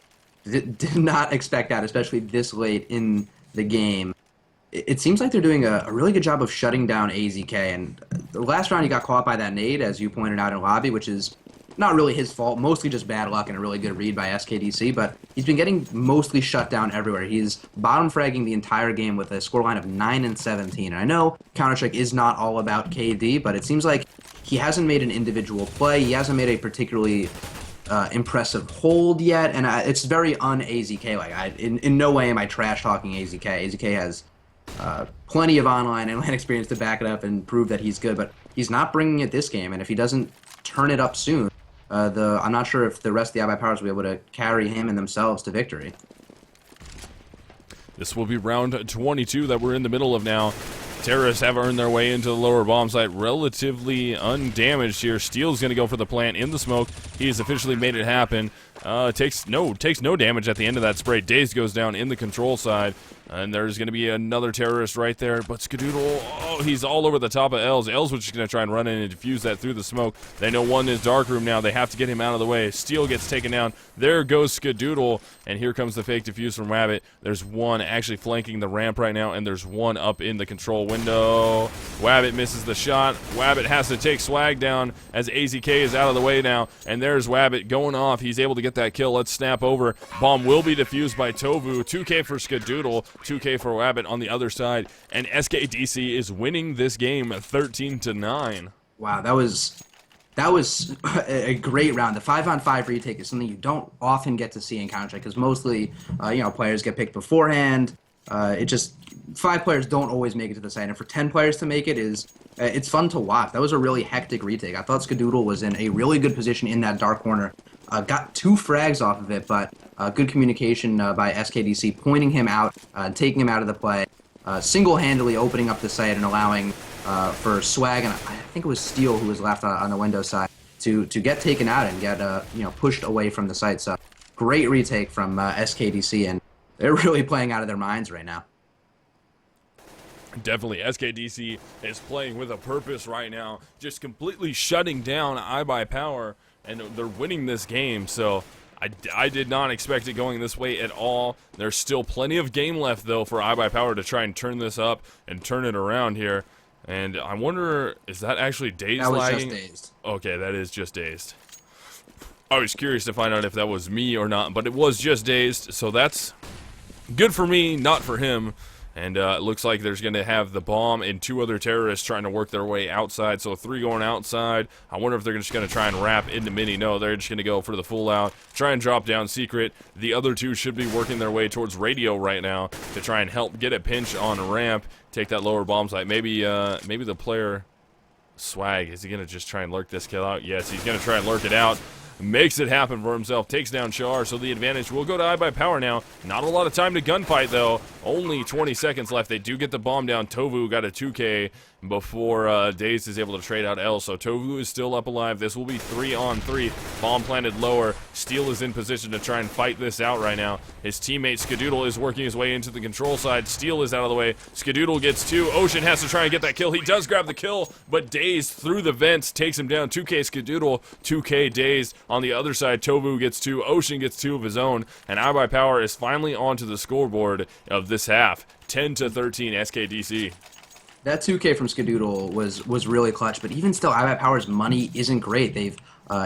Did not expect that, especially this late in the game. It seems like they're doing a really good job of shutting down AZK, and the last round he got caught by that nade, as you pointed out in lobby, which is not really his fault, mostly just bad luck and a really good read by SKDC, but he's been getting mostly shut down everywhere. He's bottom fragging the entire game with a scoreline of 9-17. And I know Counter-Strike is not all about KD, but it seems like he hasn't made an individual play. He hasn't made a particularly impressive hold yet, and it's very un-AZK. Like, in no way am I trash-talking AZK. AZK has plenty of online and LAN experience to back it up and prove that he's good, but he's not bringing it this game, and if he doesn't turn it up soon, I'm not sure if the rest of the iBUYPOWERs will be able to carry him and themselves to victory. This will be round 22 that we're in the middle of now. Terrorists have earned their way into the lower bomb site relatively undamaged here. Steel's going to go for the plant in the smoke. He has officially made it happen. Takes no damage at the end of that spray. Dazed goes down in the control side. And there's going to be another terrorist right there. But Skadoodle, oh, he's all over the top of Els. Els was just going to try and run in and defuse that through the smoke. They know one is dark room now. They have to get him out of the way. Steel gets taken down. There goes Skadoodle. And here comes the fake defuse from Wabbit. There's one actually flanking the ramp right now. And there's one up in the control window. Wabbit misses the shot. Wabbit has to take Swag down as AZK is out of the way now. And there's Wabbit going off. He's able to get that kill. Let's snap over. Bomb will be defused by Tovu. 2K for Skadoodle. 2K for Wabbit on the other side, and SKDC is winning this game 13-9. Wow, that was a great round. The 5-on-5 retake is something you don't often get to see in Counter-Strike because mostly, players get picked beforehand. It just 5 players don't always make it to the site, and for 10 players to make it is it's fun to watch. That was a really hectic retake. I thought Skadoodle was in a really good position in that dark corner. Got 2 frags off of it, but good communication by SKDC, pointing him out, taking him out of the play, single-handedly opening up the site and allowing for Swag, and I think it was Steel who was left on the window side, to get taken out and get pushed away from the site. So great retake from SKDC, and they're really playing out of their minds right now. Definitely, SKDC is playing with a purpose right now, just completely shutting down iBUYPOWER, and they're winning this game. So I did not expect it going this way at all. There's still plenty of game left, though, for iBUYPOWER to try and turn this up and turn it around here. And I wonder, is that actually Dazed lagging? That was just Dazed. Okay, that is just Dazed. I was curious to find out if that was me or not, but it was just Dazed, so that's good for me, not for him. And it looks like there's going to have the bomb and 2 other terrorists trying to work their way outside. So 3 going outside. I wonder if they're just going to try and wrap into Mini. No, they're just going to go for the full out. Try and drop down Secret. The other 2 should be working their way towards Radio right now to try and help get a pinch on ramp. Take that lower bomb site. Maybe the player Swag, is he going to just try and lurk this kill out? Yes, he's going to try and lurk it out. Makes it happen for himself, takes down Char, so the advantage will go to iBUYPOWER now. Not a lot of time to gunfight, though. Only 20 seconds left. They do get the bomb down. Tovu got a 2K before Dazed is able to trade out L, so Tovu is still up alive. This will be 3-on-3. Bomb planted lower. Steel is in position to try and fight this out right now. His teammate Skadoodle is working his way into the control side. Steel is out of the way. Skadoodle gets 2. Ocean has to try and get that kill. He does grab the kill, but Dazed through the vents takes him down. 2K Skadoodle, 2K Dazed. On the other side, Tovu gets 2. Ocean gets 2 of his own, and iBUYPOWER is finally onto the scoreboard of this half. 10-13 SKDC. That 2K from Skadoodle was really clutch, but even still, iBUYPOWER's money isn't great. They've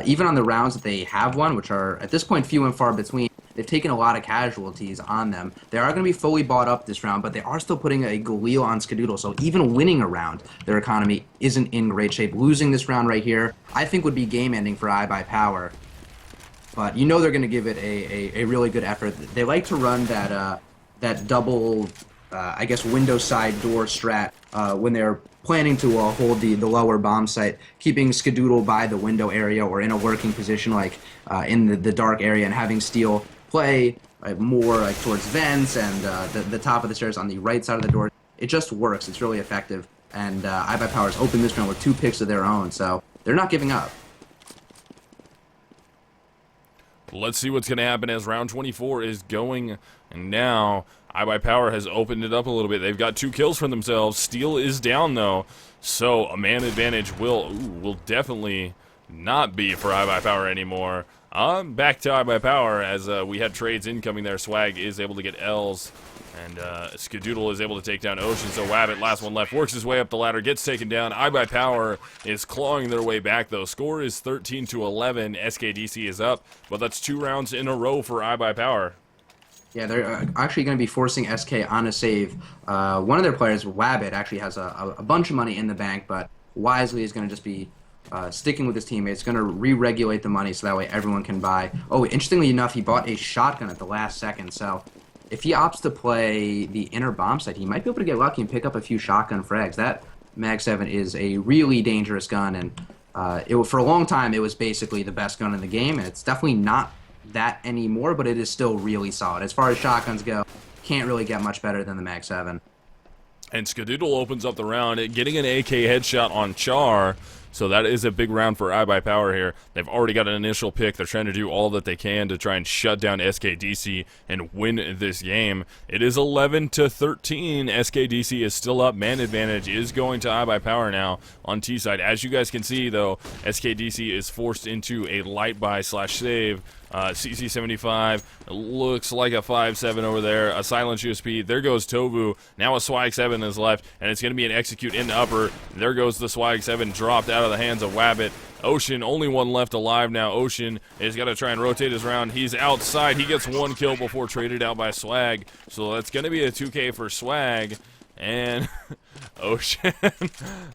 even on the rounds that they have won, which are at this point few and far between, they've taken a lot of casualties on them. They are going to be fully bought up this round, but they are still putting a Galil on Skadoodle, so even winning a round, their economy isn't in great shape. Losing this round right here, I think would be game-ending for iBUYPOWER. But you know they're going to give it a really good effort. They like to run that double, I guess, window side door strat when they're planning to hold the lower bomb site, keeping Skadoodle by the window area or in a working position like in the dark area, and having Steel play more like towards vents and the top of the stairs on the right side of the door. It just works. It's really effective. And iBUYPOWER's opened this round with 2 picks of their own, so they're not giving up. Let's see what's going to happen as round 24 is going now. iBUYPOWER has opened it up a little bit. They've got 2 kills for themselves. Steel is down, though, so a man advantage will definitely not be for iBUYPOWER anymore. Back to iBUYPOWER as we had trades incoming there. Swag is able to get L's, and Skadoodle is able to take down Ocean. So Wabbit, last one left, works his way up the ladder, gets taken down. iBUYPOWER is clawing their way back, though. Score is 13-11. SKDC is up, but that's 2 rounds in a row for iBUYPOWER. Yeah, they're actually going to be forcing SK on a save. One of their players, Wabbit, actually has a bunch of money in the bank, but wisely is going to just be sticking with his teammates, going to re-regulate the money so that way everyone can buy. Oh, interestingly enough, he bought a shotgun at the last second, so if he opts to play the inner bomb site, he might be able to get lucky and pick up a few shotgun frags. That Mag 7 is a really dangerous gun, and for a long time, it was basically the best gun in the game, and it's definitely not that anymore, but it is still really solid. As far as shotguns go, can't really get much better than the Mag 7. And Skadoodle opens up the round, getting an AK headshot on Char. So that is a big round for iBUYPOWER here. They've already got an initial pick. They're trying to do all that they can to try and shut down SKDC and win this game. It is 11-13. SKDC is still up. Man advantage is going to iBUYPOWER now on T side. As you guys can see, though, SKDC is forced into a light buy / save. CC75 looks like a 5-7 over there. A silent USP. There goes Tovu. Now a Swag 7 is left, and it's going to be an execute in the upper. There goes the Swag 7, dropped out of the hands of Wabbit. Ocean, only one left alive now. Ocean is going to try and rotate his round. He's outside. He gets 1 kill before traded out by Swag. So that's going to be a 2K for Swag. And Ocean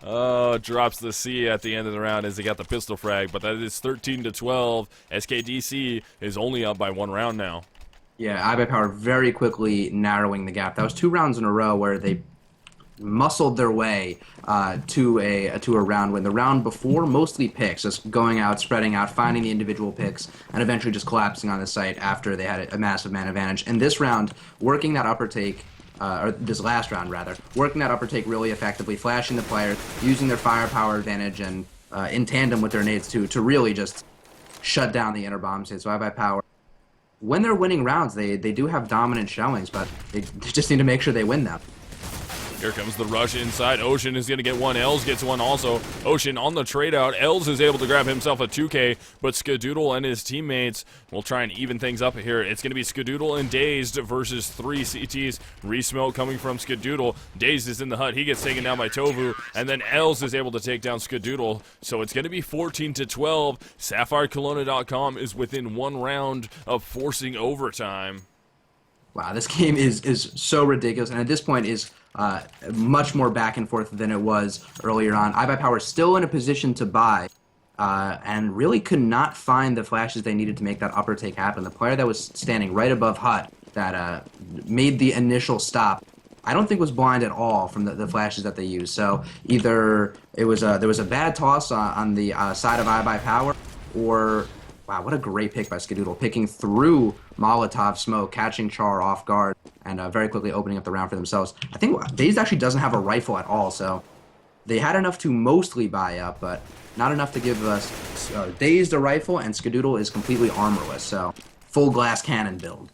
drops the C at the end of the round as he got the pistol frag, but that is 13-12. SKDC is only up by 1 round now. Yeah, iBUYPOWER very quickly narrowing the gap. That was 2 rounds in a row where they muscled their way to a round win. The round before, mostly picks, just going out, spreading out, finding the individual picks, and eventually just collapsing on the site after they had a massive man advantage. And this round, working that upper take, or this last round rather, working that upper take really effectively, flashing the players, using their firepower advantage, and in tandem with their nades to really just shut down the inner bomb state. So iBUYPOWER, when they're winning rounds, they do have dominant showings, but they just need to make sure they win them. Here comes the rush inside. Ocean is going to get one. Els gets one also. Ocean on the trade out. Els is able to grab himself a 2K, but Skadoodle and his teammates will try and even things up here. It's going to be Skadoodle and Dazed versus 3 CTs. Resmoke coming from Skadoodle. Dazed is in the hut. He gets taken down by Tovu, and then Els is able to take down Skadoodle. So it's going to be 14-12. SapphireKelownaDotCom is within 1 round of forcing overtime. Wow, this game is so ridiculous, and at this point is much more back and forth than it was earlier on. iBUYPOWER is still in a position to buy, and really could not find the flashes they needed to make that upper take happen. The player that was standing right above Hut that made the initial stop, I don't think was blind at all from the flashes that they used. So either there was a bad toss on the side of iBUYPOWER, or wow, what a great pick by Skadoodle, picking through Molotov smoke, catching Char off guard, and very quickly opening up the round for themselves. I think Dazed actually doesn't have a rifle at all, so they had enough to mostly buy up, but not enough to give us Dazed a rifle, and Skadoodle is completely armorless, so full glass cannon build.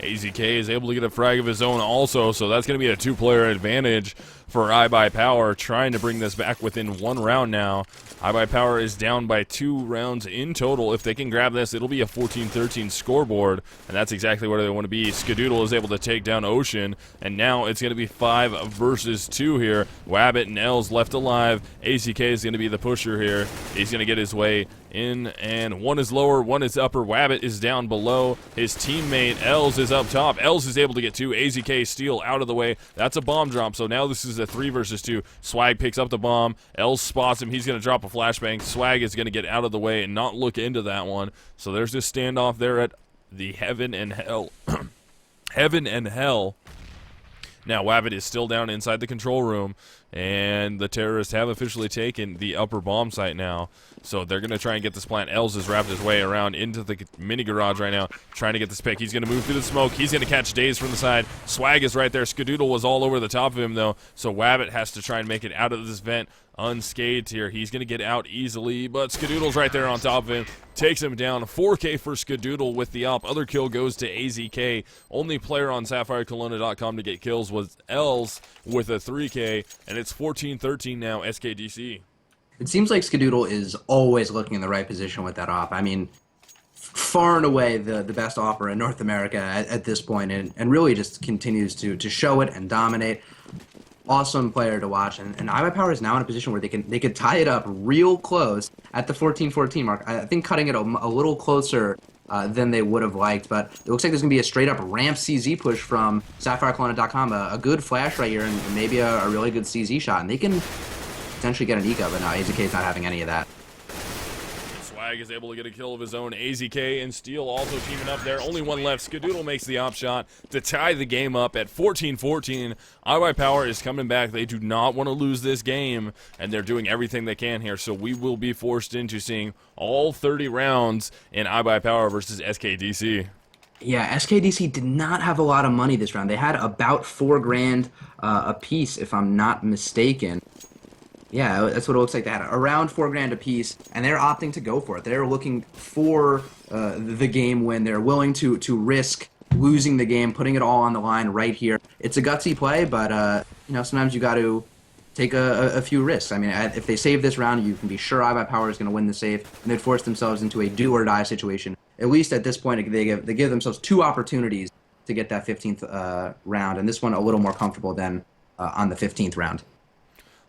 AZK is able to get a frag of his own also, so that's going to be a 2-player advantage for iBUYPOWER, trying to bring this back within 1 round now. iBUYPOWER is down by 2 rounds in total. If they can grab this, it'll be a 14-13 scoreboard, and that's exactly where they want to be. Skadoodle is able to take down Ocean, and now it's going to be 5 versus 2 here. Wabbit and Els left alive. AZK is going to be the pusher here. He's going to get his way in, and one is lower, one is upper. Wabbit is down below. His teammate Els is up top. Els is able to get 2. AZK steal out of the way. That's a bomb drop, so now this is a 3 versus 2. Swag picks up the bomb. Els spots him. He's going to drop a flashbang. Swag is going to get out of the way and not look into that one. So there's this standoff there at the Heaven and Hell. Heaven and Hell. Now, Wabbit is still down inside the control room, and the terrorists have officially taken the upper bomb site now. So they're going to try and get this plant. Els has wrapped his way around into the mini garage right now, trying to get this pick. He's going to move through the smoke. He's going to catch Daze from the side. Swag is right there. Skadoodle was all over the top of him, though, so Wabbit has to try and make it out of this vent unscathed here. He's going to get out easily, but Skadoodle's right there on top of him. Takes him down. 4K for Skadoodle with the op. Other kill goes to AZK. Only player on SapphireKelowna.com to get kills was Els with a 3K, and it's 14-13 now, SKDC. It seems like Skadoodle is always looking in the right position with that op. I mean, far and away the best offer in North America at this point, and really just continues to show it and dominate. Awesome player to watch, and iBUYPOWER is now in a position where they could tie it up real close at the 14-14 mark. I think cutting it a little closer than they would have liked, but it looks like there's going to be a straight-up ramp CZ push from SapphireKelowna.com, a good flash right here, and maybe a really good CZ shot, and they can potentially get an eco, but no, AZK's not having any of that. Swag is able to get a kill of his own. AZK and Steel also teaming up there. Only one left. Skadoodle makes the op shot to tie the game up at 14-14. iBUYPOWER is coming back. They do not want to lose this game, and they're doing everything they can here, so we will be forced into seeing all 30 rounds in iBUYPOWER versus SKDC. Yeah, SKDC did not have a lot of money this round. They had about $4 grand a piece, if I'm not mistaken. Yeah, that's what it looks like. They had around $4 grand a piece, and they're opting to go for it. They're looking for the game win. They're willing to risk losing the game, putting it all on the line right here. It's a gutsy play, but you know, sometimes you got to take a few risks. I mean, if they save this round, you can be sure iBUYPOWER is going to win the save, and they'd force themselves into a do-or-die situation. At least at this point, they give themselves 2 opportunities to get that 15th round, and this one a little more comfortable than on the 15th round.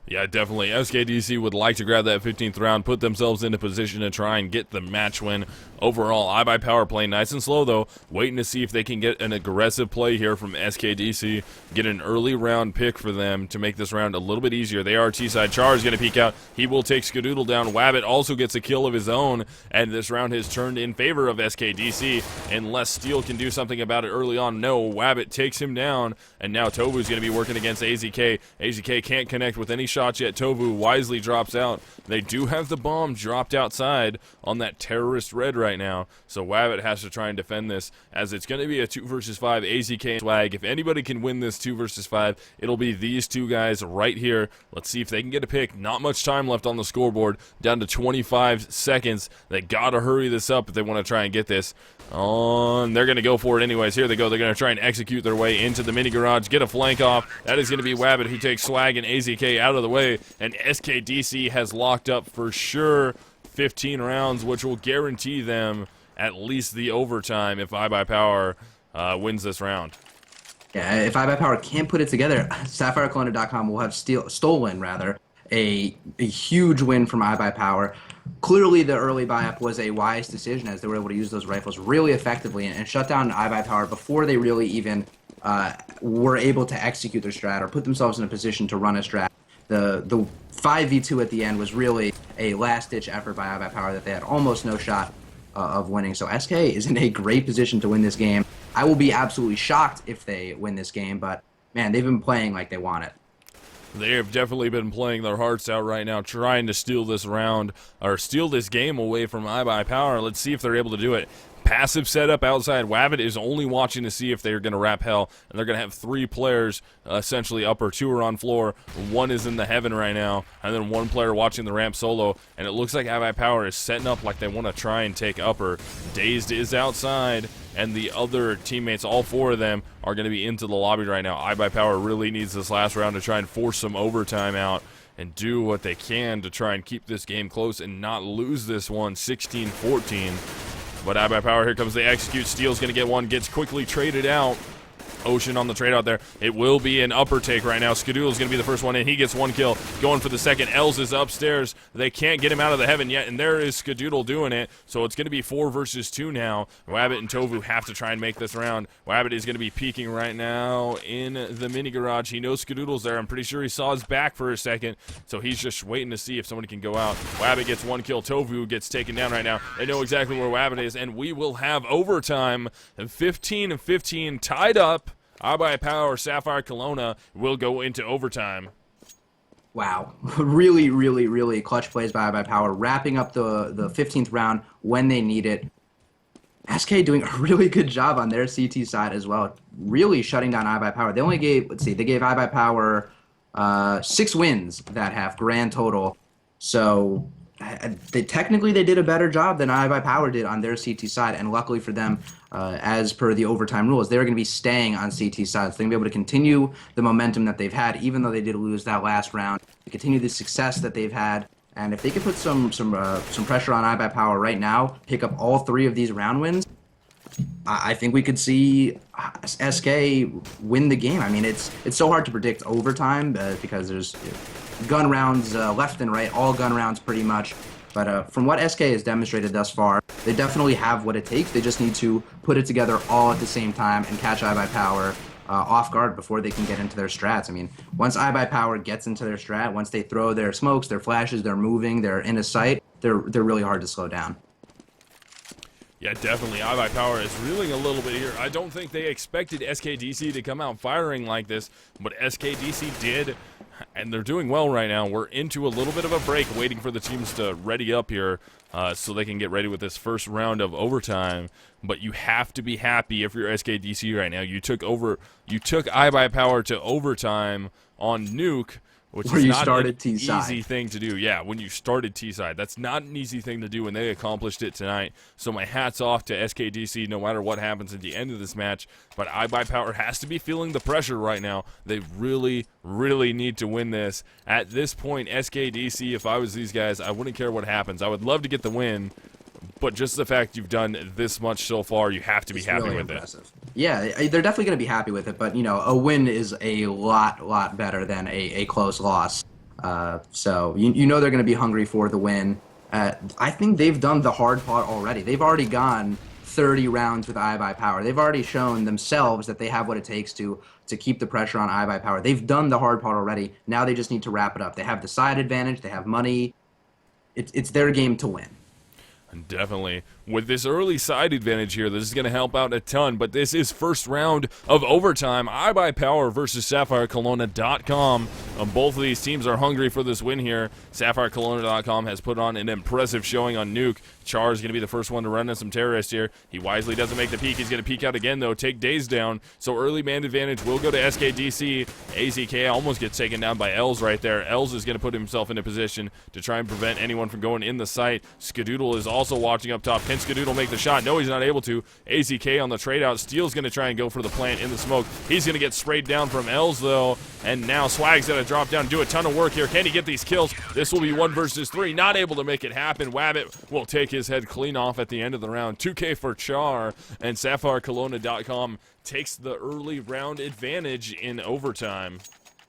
Yeah, definitely. SKDC would like to grab that 15th round, put themselves into position to try and get the match win. Overall, iBUYPOWER playing nice and slow, though, waiting to see if they can get an aggressive play here from SKDC, get an early round pick for them to make this round a little bit easier. They are T-side. Char is going to peek out. He will take Skadoodle down. Wabbit also gets a kill of his own, and this round has turned in favor of SKDC, unless Steel can do something about it early on. No, Wabbit takes him down, and now Tovu's going to be working against AZK. AZK can't connect with any shots yet. Tovu wisely drops out. They do have the bomb dropped outside on that terrorist red right now, so Wabbit has to try and defend this, as it's going to be a 2 versus 5 AZK swag. If anybody can win this 2 versus 5, it'll be these two guys right here. Let's see if they can get a pick. Not much time left on the scoreboard, down to 25 seconds. They gotta hurry this up if they want to try and get this. They're going to go for it anyways. Here they go. They're going to try and execute their way into the mini garage, get a flank off. That is going to be Wabbit, who takes Swag and AZK out of the way, and SKDC has locked up for sure 15 rounds, which will guarantee them at least the overtime if iBUYPOWER wins this round. Yeah, if iBUYPOWER can't put it together, SapphireKelownaDotCom will have stolen a huge win from iBUYPOWER. Clearly, the early buy-up was a wise decision, as they were able to use those rifles really effectively and shut down iBUYPOWER before they really even were able to execute their strat or put themselves in a position to run a strat. The 5v2 at the end was really a last-ditch effort by iBUYPOWER that they had almost no shot of winning. So SK is in a great position to win this game. I will be absolutely shocked if they win this game, but man, they've been playing like they want it. They have definitely been playing their hearts out right now, trying to steal this round, or steal this game away from iBUYPOWER. Let's see if they're able to do it. Passive setup outside. Wabbit is only watching to see if they're going to wrap hell, and they're going to have 3 players essentially upper. 2 are on floor, 1 is in the heaven right now, and then 1 player watching the ramp solo, and it looks like iBUYPOWER is setting up like they want to try and take upper. Dazed is outside, and the other teammates, all 4 of them, are going to be into the lobby right now. iBUYPOWER really needs this last round to try and force some overtime out and do what they can to try and keep this game close and not lose this one 16-14. But iBUYPOWER, here comes the execute. Steel's going to get one, gets quickly traded out. Ocean on the trade out there. It will be an upper take right now. Skadoodle's going to be the first one in. He gets 1 kill. Going for the second. Els is upstairs. They can't get him out of the heaven yet, and there is Skadoodle doing it. So it's going to be 4 versus 2 now. Wabbit and Tovu have to try and make this round. Wabbit is going to be peeking right now in the mini garage. He knows Skadoodle's there. I'm pretty sure he saw his back for a second, so he's just waiting to see if somebody can go out. Wabbit gets 1 kill. Tovu gets taken down right now. They know exactly where Wabbit is, and we will have overtime. 15-15 tied up. iBUYPOWER, SapphireKelowna will go into overtime. Wow. Really, really, really clutch plays by iBUYPOWER, wrapping up the 15th round when they need it. SK doing a really good job on their CT side as well, really shutting down iBUYPOWER. They only gave, they gave iBUYPOWER 6 wins that half, grand total. So technically they did a better job than iBUYPOWER did on their CT side, and luckily for them, as per the overtime rules, they're going to be staying on CT side, so they're going to be able to continue the momentum that they've had, even though they did lose that last round, to continue the success that they've had. And if they can put some pressure on iBUYPOWER right now, pick up all 3 of these round wins, I think we could see SK win the game. I mean, it's so hard to predict overtime because there's gun rounds left and right, all gun rounds pretty much. But from what SK has demonstrated thus far, they definitely have what it takes. They just need to put it together all at the same time and catch iBUYPOWER off guard before they can get into their strats. I mean, once iBUYPOWER gets into their strat, once they throw their smokes, their flashes, they're moving, they're in a sight, they're really hard to slow down. Yeah, definitely. iBUYPOWER is reeling a little bit here. I don't think they expected SKDC to come out firing like this, but SKDC did, and they're doing well right now. We're into a little bit of a break, waiting for the teams to ready up here so they can get ready with this first round of overtime. But you have to be happy if you're SKDC right now. You took iBUYPOWER to overtime on Nuke, which is not an easy thing to do. Yeah, when you started T-side. That's not an easy thing to do, and they accomplished it tonight. So my hat's off to SKDC no matter what happens at the end of this match. But iBUYPOWER has to be feeling the pressure right now. They really, really need to win this. At this point, SKDC, if I was these guys, I wouldn't care what happens. I would love to get the win. But just the fact you've done this much so far, you have to be happy with it. Yeah, they're definitely going to be happy with it, but, you know, a win is a lot better than a close loss. So you know they're going to be hungry for the win. I think they've done the hard part already. They've already gone 30 rounds with iBUYPOWER. They've already shown themselves that they have what it takes to keep the pressure on iBUYPOWER. They've done the hard part already. Now they just need to wrap it up. They have the side advantage. They have money. It's their game to win. Definitely. With this early side advantage here, this is going to help out a ton, but this is first round of overtime. iBUYPOWER versus SapphireKelownaDotCom. Both of these teams are hungry for this win here. SapphireKelownaDotCom has put on an impressive showing on Nuke. Char is going to be the first one to run in some terrorists here. He wisely doesn't make the peek. He's going to peek out again, though, take Daze down. So early man advantage will go to SKDC. AZK almost gets taken down by Els right there. Els is going to put himself in a position to try and prevent anyone from going in the site. Skadoodle is also watching up top. Can Skadoodle make the shot? No, he's not able to. AZK on the trade out. Steel's going to try and go for the plant in the smoke. He's going to get sprayed down from Els, though. And now Swag's going to drop down, do a ton of work here. Can he get these kills? This will be 1 versus 3. Not able to make it happen. Wabbit will take his head clean off at the end of the round. 2K for Char, and SapphireKelowna.com takes the early round advantage in overtime.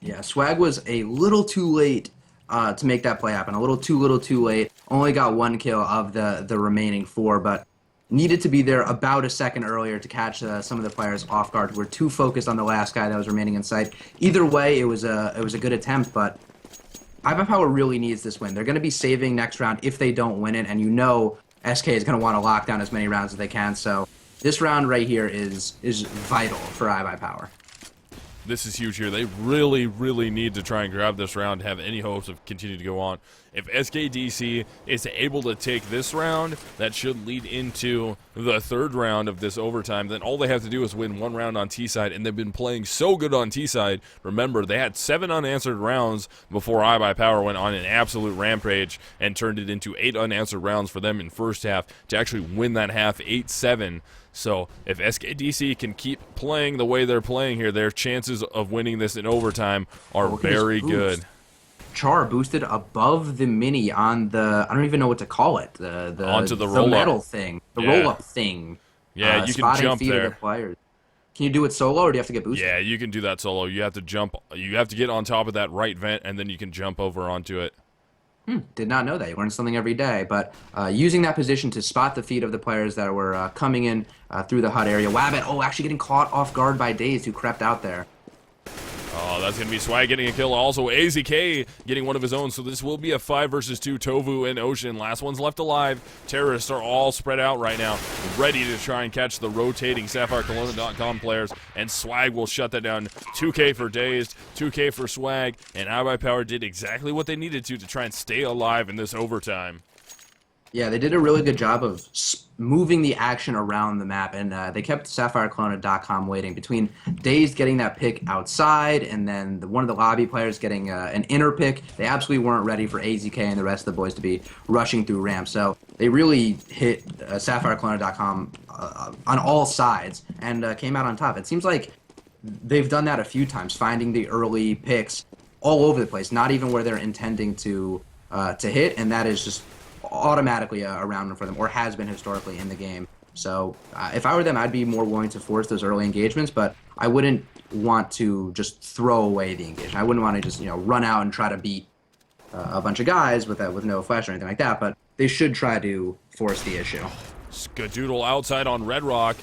Yeah, Swag was a little too late to make that play happen. A little too late. Only got 1 kill of the remaining 4, but needed to be there about a second earlier to catch some of the players off guard who were too focused on the last guy that was remaining in sight. Either way, it was a good attempt, but iBUYPOWER really needs this win. They're going to be saving next round if they don't win it, and you know SK is going to want to lock down as many rounds as they can. So this round right here is vital for iBUYPOWER. This is huge here. They really, really need to try and grab this round to have any hopes of continuing to go on. If SKDC is able to take this round, that should lead into the 3rd round of this overtime. Then all they have to do is win 1 round on T-side, and they've been playing so good on T-side. Remember, they had 7 unanswered rounds before iBUYPOWER went on an absolute rampage and turned it into 8 unanswered rounds for them in first half to actually win that half 8-7. So if SKDC can keep playing the way they're playing here, their chances of winning this in overtime are very good. Char boosted above the mini on the, I don't even know what to call it, onto the roll-up metal thing, roll-up thing. Yeah, you can jump feet there. Of the players. Can you do it solo, or do you have to get boosted? Yeah, you can do that solo. You have to jump. You have to get on top of that right vent, and then you can jump over onto it. Did not know that. You learn something every day. But using that position to spot the feet of the players that were coming in through the HUD area. Wabbit, actually getting caught off guard by Daze, who crept out there. Oh, that's going to be Swag getting a kill. Also, AZK getting one of his own. So this will be a 5 versus 2, Tovu and Ocean. Last one's left alive. Terrorists are all spread out right now, ready to try and catch the rotating SapphireKelowna.com players. And Swag will shut that down. 2K for Dazed, 2K for Swag. And iBUYPOWER did exactly what they needed to try and stay alive in this overtime. Yeah, they did a really good job of moving the action around the map, and they kept SapphireKelowna.com waiting between Dazed getting that pick outside and then one of the lobby players getting an inner pick. They absolutely weren't ready for AZK and the rest of the boys to be rushing through ramp. So they really hit SapphireKelowna.com on all sides and came out on top. It seems like they've done that a few times, finding the early picks all over the place, not even where they're intending to hit, and that is just automatically a round for them, or has been historically in the game. So if I were them, I'd be more willing to force those early engagements, but I wouldn't want to just throw away the engagement. I wouldn't want to just run out and try to beat a bunch of guys with no flash or anything like that, but they should try to force the issue. Skadoodle outside on Red Rock.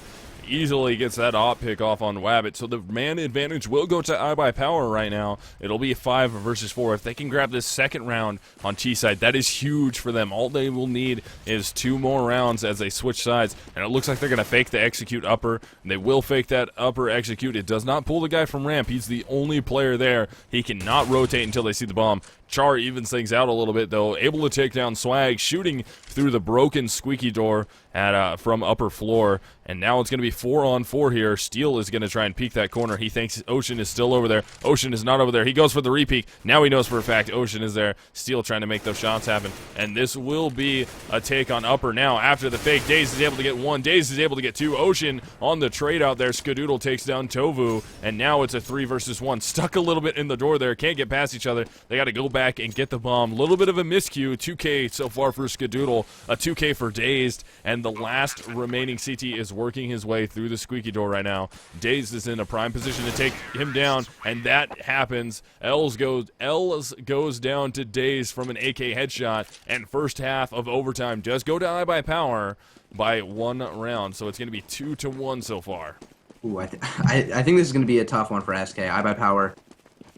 Easily gets that op pick off on Wabbit, so the man advantage will go to iBUYPOWER right now. It'll be a 5 versus 4. If they can grab this 2nd round on T-side, that is huge for them. All they will need is 2 more rounds as they switch sides, and it looks like they're going to fake the execute upper, and they will fake that upper execute. It does not pull the guy from ramp. He's the only player there. He cannot rotate until they see the bomb. Char evens things out a little bit, though, able to take down Swag, shooting through the broken squeaky door at from upper floor, and now it's going to be 4-on-4 here. Steel is going to try and peek that corner. He thinks Ocean is still over there. Ocean is not over there. He goes for the repeek. Now he knows for a fact Ocean is there. Steel trying to make those shots happen, and this will be a take on upper now after the fake. Daze is able to get 1. Daze is able to get 2. Ocean on the trade out there. Skadoodle takes down Tovu, and now it's a 3 versus 1. Stuck a little bit in the door there. Can't get past each other. They got to go back and get the bomb. A little bit of a miscue. 2K so far for Skadoodle, a 2K for Dazed, and and the last remaining CT is working his way through the squeaky door right now. Daze is in a prime position to take him down, and that happens. Els goes down to Daze from an AK headshot, and first half of overtime does go to iBUYPOWER by 1 round, so it's going to be 2-1 so far. Ooh, I think this is going to be a tough one for SK. iBUYPOWER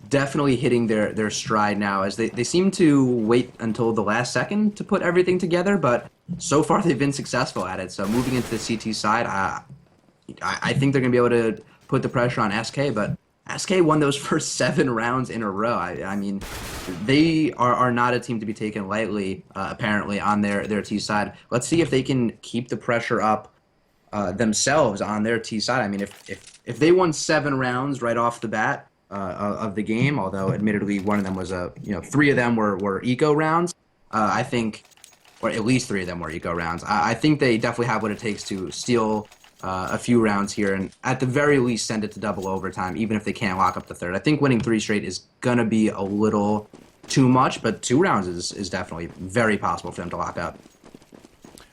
definitely hitting their stride now, as they seem to wait until the last second to put everything together, but so far they've been successful at it. So moving into the CT side, I think they're going to be able to put the pressure on SK, but SK won those first 7 rounds in a row. I mean, they are not a team to be taken lightly, apparently, on their T side. Let's see if they can keep the pressure up themselves on their T side. I mean, if they won 7 rounds right off the bat of the game, although admittedly one of them was 3 of them were eco rounds, I think, or at least 3 of them were eco rounds. I think they definitely have what it takes to steal a few rounds here, and at the very least send it to double overtime, even if they can't lock up the third. I think winning 3 straight is going to be a little too much, but 2 rounds is definitely very possible for them to lock up.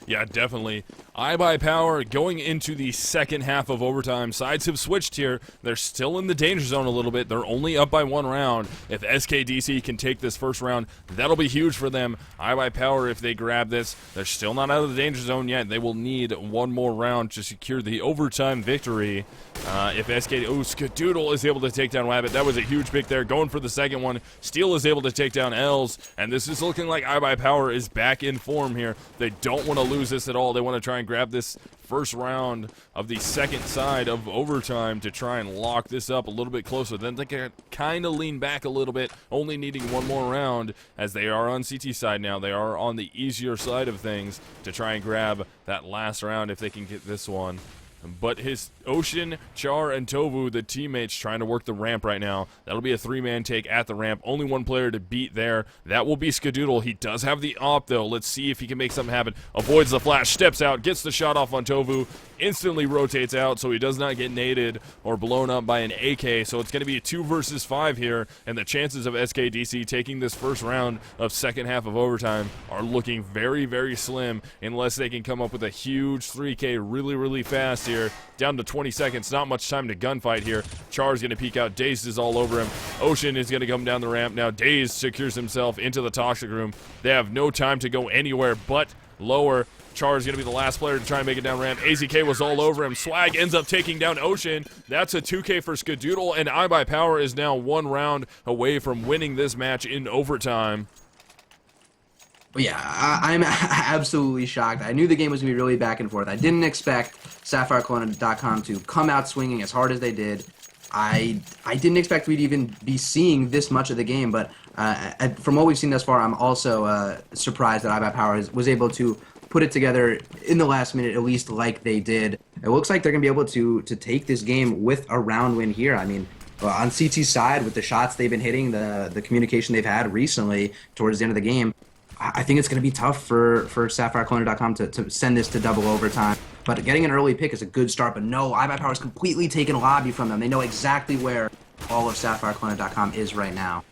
Yeah, definitely. iBUYPOWER going into the second half of overtime. Sides have switched here. They're still in the danger zone a little bit. They're only up by 1 round. If SKDC can take this first round, that'll be huge for them. iBUYPOWER, if they grab this, they're still not out of the danger zone yet. They will need 1 more round to secure the overtime victory. If Skadoodle is able to take down Wabbit, that was a huge pick there. Going for the second one. Steel is able to take down Els, and this is looking like iBUYPOWER is back in form here. They don't want to lose this at all. They want to try and grab this first round of the second side of overtime to try and lock this up a little bit closer. Then they can kind of lean back a little bit, only needing 1 more round, as they are on CT side now. They are on the easier side of things to try and grab that last round if they can get this one. But his Ocean, Char, and Tovu, the teammates, trying to work the ramp right now. That'll be a 3-man take at the ramp. Only 1 player to beat there. That will be Skadoodle. He does have the op, though. Let's see if he can make something happen. Avoids the flash, steps out, gets the shot off on Tovu, instantly rotates out so he does not get naded or blown up by an AK. So it's going to be a 2 versus 5 here, and the chances of SKDC taking this first round of second half of overtime are looking very, very slim unless they can come up with a huge 3K really, really fast here. Down to 20 seconds, not much time to gunfight here. Char's going to peek out. Daze is all over him. Ocean is going to come down the ramp. Now Daze secures himself into the toxic room. They have no time to go anywhere but lower. Char is going to be the last player to try and make it down ramp. AZK was all over him. Swag ends up taking down Ocean. That's a 2K for Skadoodle, and iBUYPOWER is now 1 round away from winning this match in overtime. But yeah, I'm absolutely shocked. I knew the game was going to be really back and forth. I didn't expect SapphireKelownaDotCom to come out swinging as hard as they did. I didn't expect we'd even be seeing this much of the game, but from what we've seen thus far, I'm also surprised that iBUYPOWER was able to put it together in the last minute, at least like they did. It looks like they're going to be able to take this game with a round win here. I mean, on CT's side, with the shots they've been hitting, the communication they've had recently towards the end of the game, I think it's going to be tough for SapphireKelownaDotCom to send this to double overtime. But getting an early pick is a good start. But no, iBUYPOWER's completely taken lobby from them. They know exactly where all of SapphireKelownaDotCom is right now.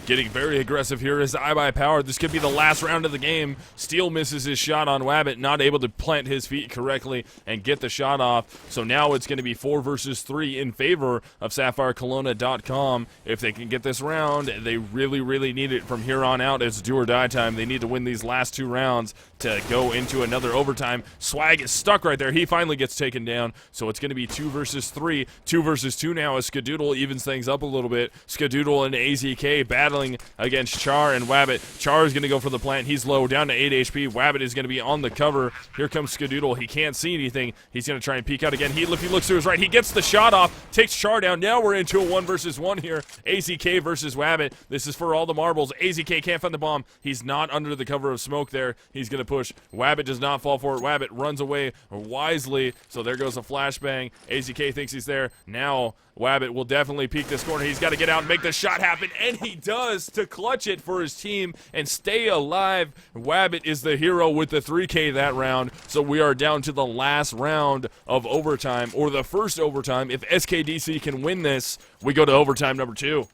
Getting very aggressive here is iBUYPOWER. This could be the last round of the game. Steel misses his shot on Wabbit, not able to plant his feet correctly and get the shot off. So now it's going to be 4 versus 3 in favor of SapphireKelownaDotCom. If they can get this round, they really, really need it from here on out. It's do or die time. They need to win these last 2 rounds to go into another overtime. Swag is stuck right there. He finally gets taken down. So it's going to be 2 versus 3. 2 versus 2 now as Skadoodle evens things up a little bit. Skadoodle and AZK battling against Char and Wabbit. Char is going to go for the plant. He's low, down to 8 HP. Wabbit is going to be on the cover. Here comes Skadoodle. He can't see anything. He's going to try and peek out again. If he looks to his right, he gets the shot off, takes Char down. Now we're into a 1 versus 1 here. AZK versus Wabbit. This is for all the marbles. AZK can't find the bomb. He's not under the cover of smoke there. He's going to push. Wabbit does not fall for it. Wabbit runs away wisely. So there goes a flashbang. AZK thinks he's there. Now Wabbit will definitely peek this corner. He's got to get out and make the shot happen, and he does to clutch it for his team and stay alive. Wabbit is the hero with the 3K that round, so we are down to the last round of overtime, or the first overtime. If SKDC can win this, we go to overtime number 2.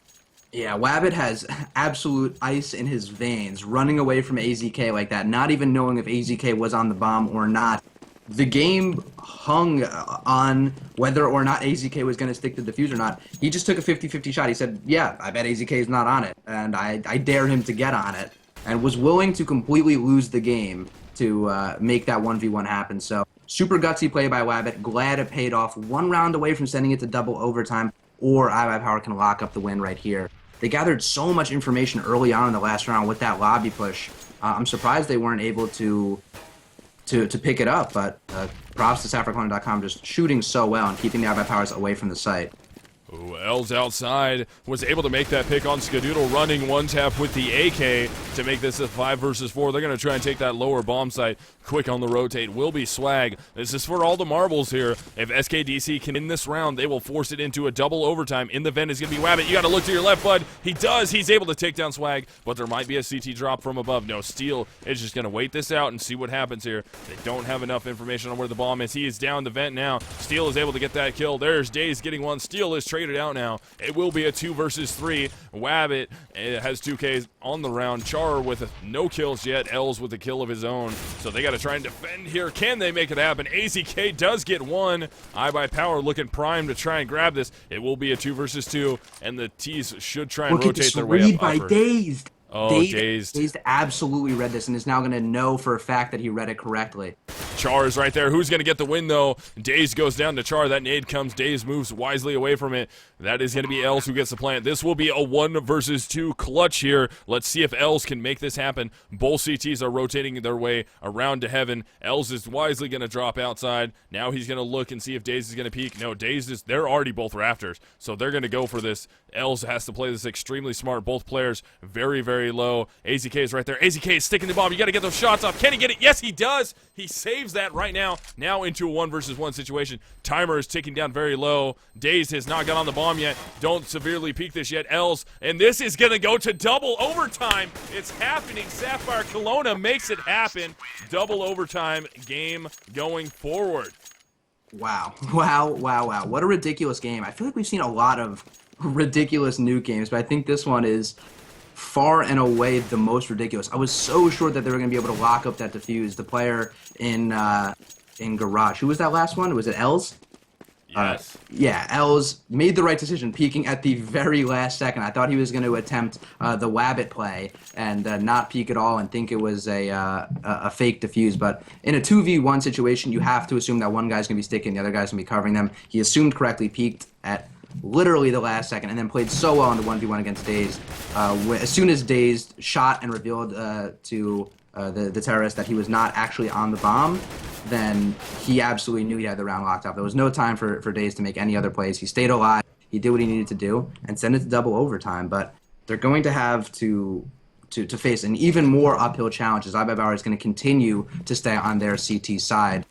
Yeah, Wabbit has absolute ice in his veins, running away from AZK like that, not even knowing if AZK was on the bomb or not. the game hung on whether or not AZK was going to stick to the defuse or not. He just took a 50-50 shot. He said, yeah, I bet AZK is not on it, and I dare him to get on it, and was willing to completely lose the game to make that 1v1 happen. So super gutsy play by Wabbit. Glad it paid off. 1 round away from sending it to double overtime, or iBUYPOWER can lock up the win right here. They gathered so much information early on in the last round with that lobby push. I'm surprised they weren't able to pick it up, but props to SapphireKelownaDotCom just shooting so well and keeping the iBUYPOWERs away from the site. Ooh, Els outside was able to make that pick on Skadoodle, running one tap with the AK to make this a 5 versus 4. They're going to try and take that lower bomb site. Quick on the rotate will be Swag. This is for all the marbles here. If SKDC can win this round, they will force it into a double overtime. In the vent is going to be Wabbit. You got to look to your left, bud. He does. He's able to take down Swag, but there might be a CT drop from above. No, Steel is just going to wait this out and see what happens here. They don't have enough information on where the bomb is. He is down the vent now. Steel is able to get that kill. There's Daze getting one. Steel is traded out now. It will be a 2 versus 3. Wabbit has 2 Ks on the round. Char with no kills yet. Els with a kill of his own. So they got to try and defend here. Can they make it happen? AZK does get one. iBUYPOWER looking primed to try and grab this. It will be a 2 versus 2, and the T's should try and rotate their way up. By Dazed. Oh, Dazed. Dazed absolutely read this and is now going to know for a fact that he read it correctly. Char is right there. Who's going to get the win, though? Daze goes down to Char. That nade comes. Daze moves wisely away from it. That is going to be Els who gets the plant. This will be a 1 versus 2 clutch here. Let's see if Els can make this happen. Both CTs are rotating their way around to heaven. Els is wisely going to drop outside. Now he's going to look and see if Daze is going to peek. No, Daze is, they're already both rafters, so they're going to go for this. Els has to play this extremely smart. Both players very, very low. AZK is right there. AZK is sticking the bomb. You got to get those shots off. Can he get it? Yes, he does. He saves that right now. Now into a 1 versus 1 situation. Timer is ticking down very low. Daze has not got on the bomb yet. Don't severely peak this yet. Els, and this is going to go to double overtime. It's happening. SapphireKelowna makes it happen. Double overtime game going forward. Wow. Wow, wow, wow. What a ridiculous game. I feel like we've seen a lot of ridiculous nuke games, but I think this one is far and away the most ridiculous. I was so sure that they were going to be able to lock up that defuse. The player in Garage. Who was that last one? Was it Els? Yes. Yeah, Els made the right decision, peeking at the very last second. I thought he was going to attempt the Wabbit play and not peek at all and think it was a fake defuse. But in a 2v1 situation, you have to assume that one guy's going to be sticking, the other guy's going to be covering them. He assumed correctly, peeked at literally the last second, and then played so well in the 1v1 against Dazed. As soon as Dazed shot and revealed to the terrorist that he was not actually on the bomb, then he absolutely knew he had the round locked up. There was no time for Dazed to make any other plays. He stayed alive, he did what he needed to do, and sent it to double overtime. But they're going to have to face an even more uphill challenge as iBUYPOWER is going to continue to stay on their CT side.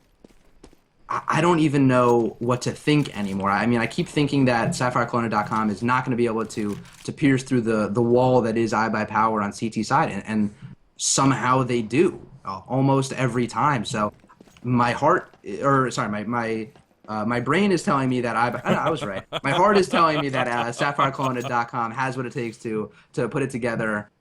I don't even know what to think anymore. I mean, I keep thinking that SapphireKelownaDotCom is not going to be able to pierce through the wall that is iBUYPOWER on CT side, and somehow they do almost every time. So my heart, or sorry, my brain is telling me that I was right. My heart is telling me that SapphireKelownaDotCom has what it takes to put it together.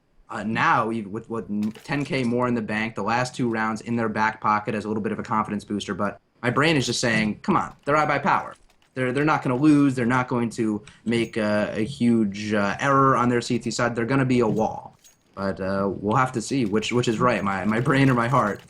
Now, even with 10K more in the bank, the last 2 rounds in their back pocket as a little bit of a confidence booster, but my brain is just saying, come on, they're iBUYPOWER. They're not going to lose. They're not going to make a huge error on their CT side. They're going to be a wall. But we'll have to see which is right, my brain or my heart.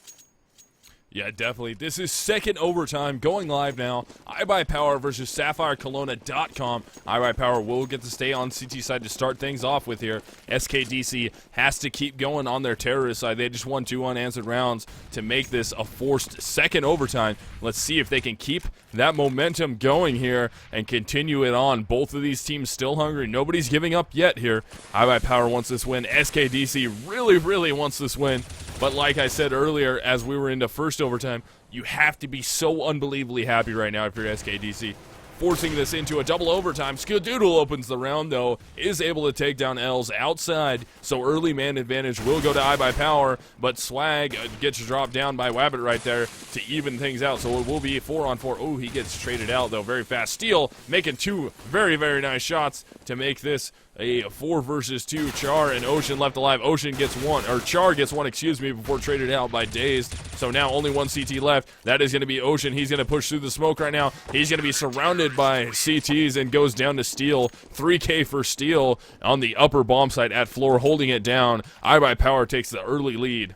Yeah, definitely. This is second overtime going live now. iBUYPOWER versus SapphireKelownaDotCom. iBUYPOWER will get to stay on CT side to start things off with here. SKDC has to keep going on their terrorist side. They just won 2 unanswered rounds to make this a forced second overtime. Let's see if they can keep that momentum going here and continue it on. Both of these teams still hungry. Nobody's giving up yet here. iBUYPOWER wants this win. SKDC really, really wants this win. But like I said earlier, as we were into first overtime, you have to be so unbelievably happy right now if you're SKDC. Forcing this into a double overtime. Skadoodle opens the round, though, is able to take down Els outside, so early man advantage will go to iBUYPOWER, but Swag gets dropped down by Wabbit right there to even things out, so it will be 4-on-4. Oh, he gets traded out, though, very fast. Steel making 2 very, very nice shots to make this a 4 versus 2. Char and Ocean left alive. Ocean gets one, or Char gets one, excuse me, before traded out by Dazed. So now only one CT left. That is going to be Ocean. He's going to push through the smoke right now. He's going to be surrounded by CTs and goes down to Steel. 3K for Steel on the upper bomb site at floor, holding it down. iBUYPOWER takes the early lead.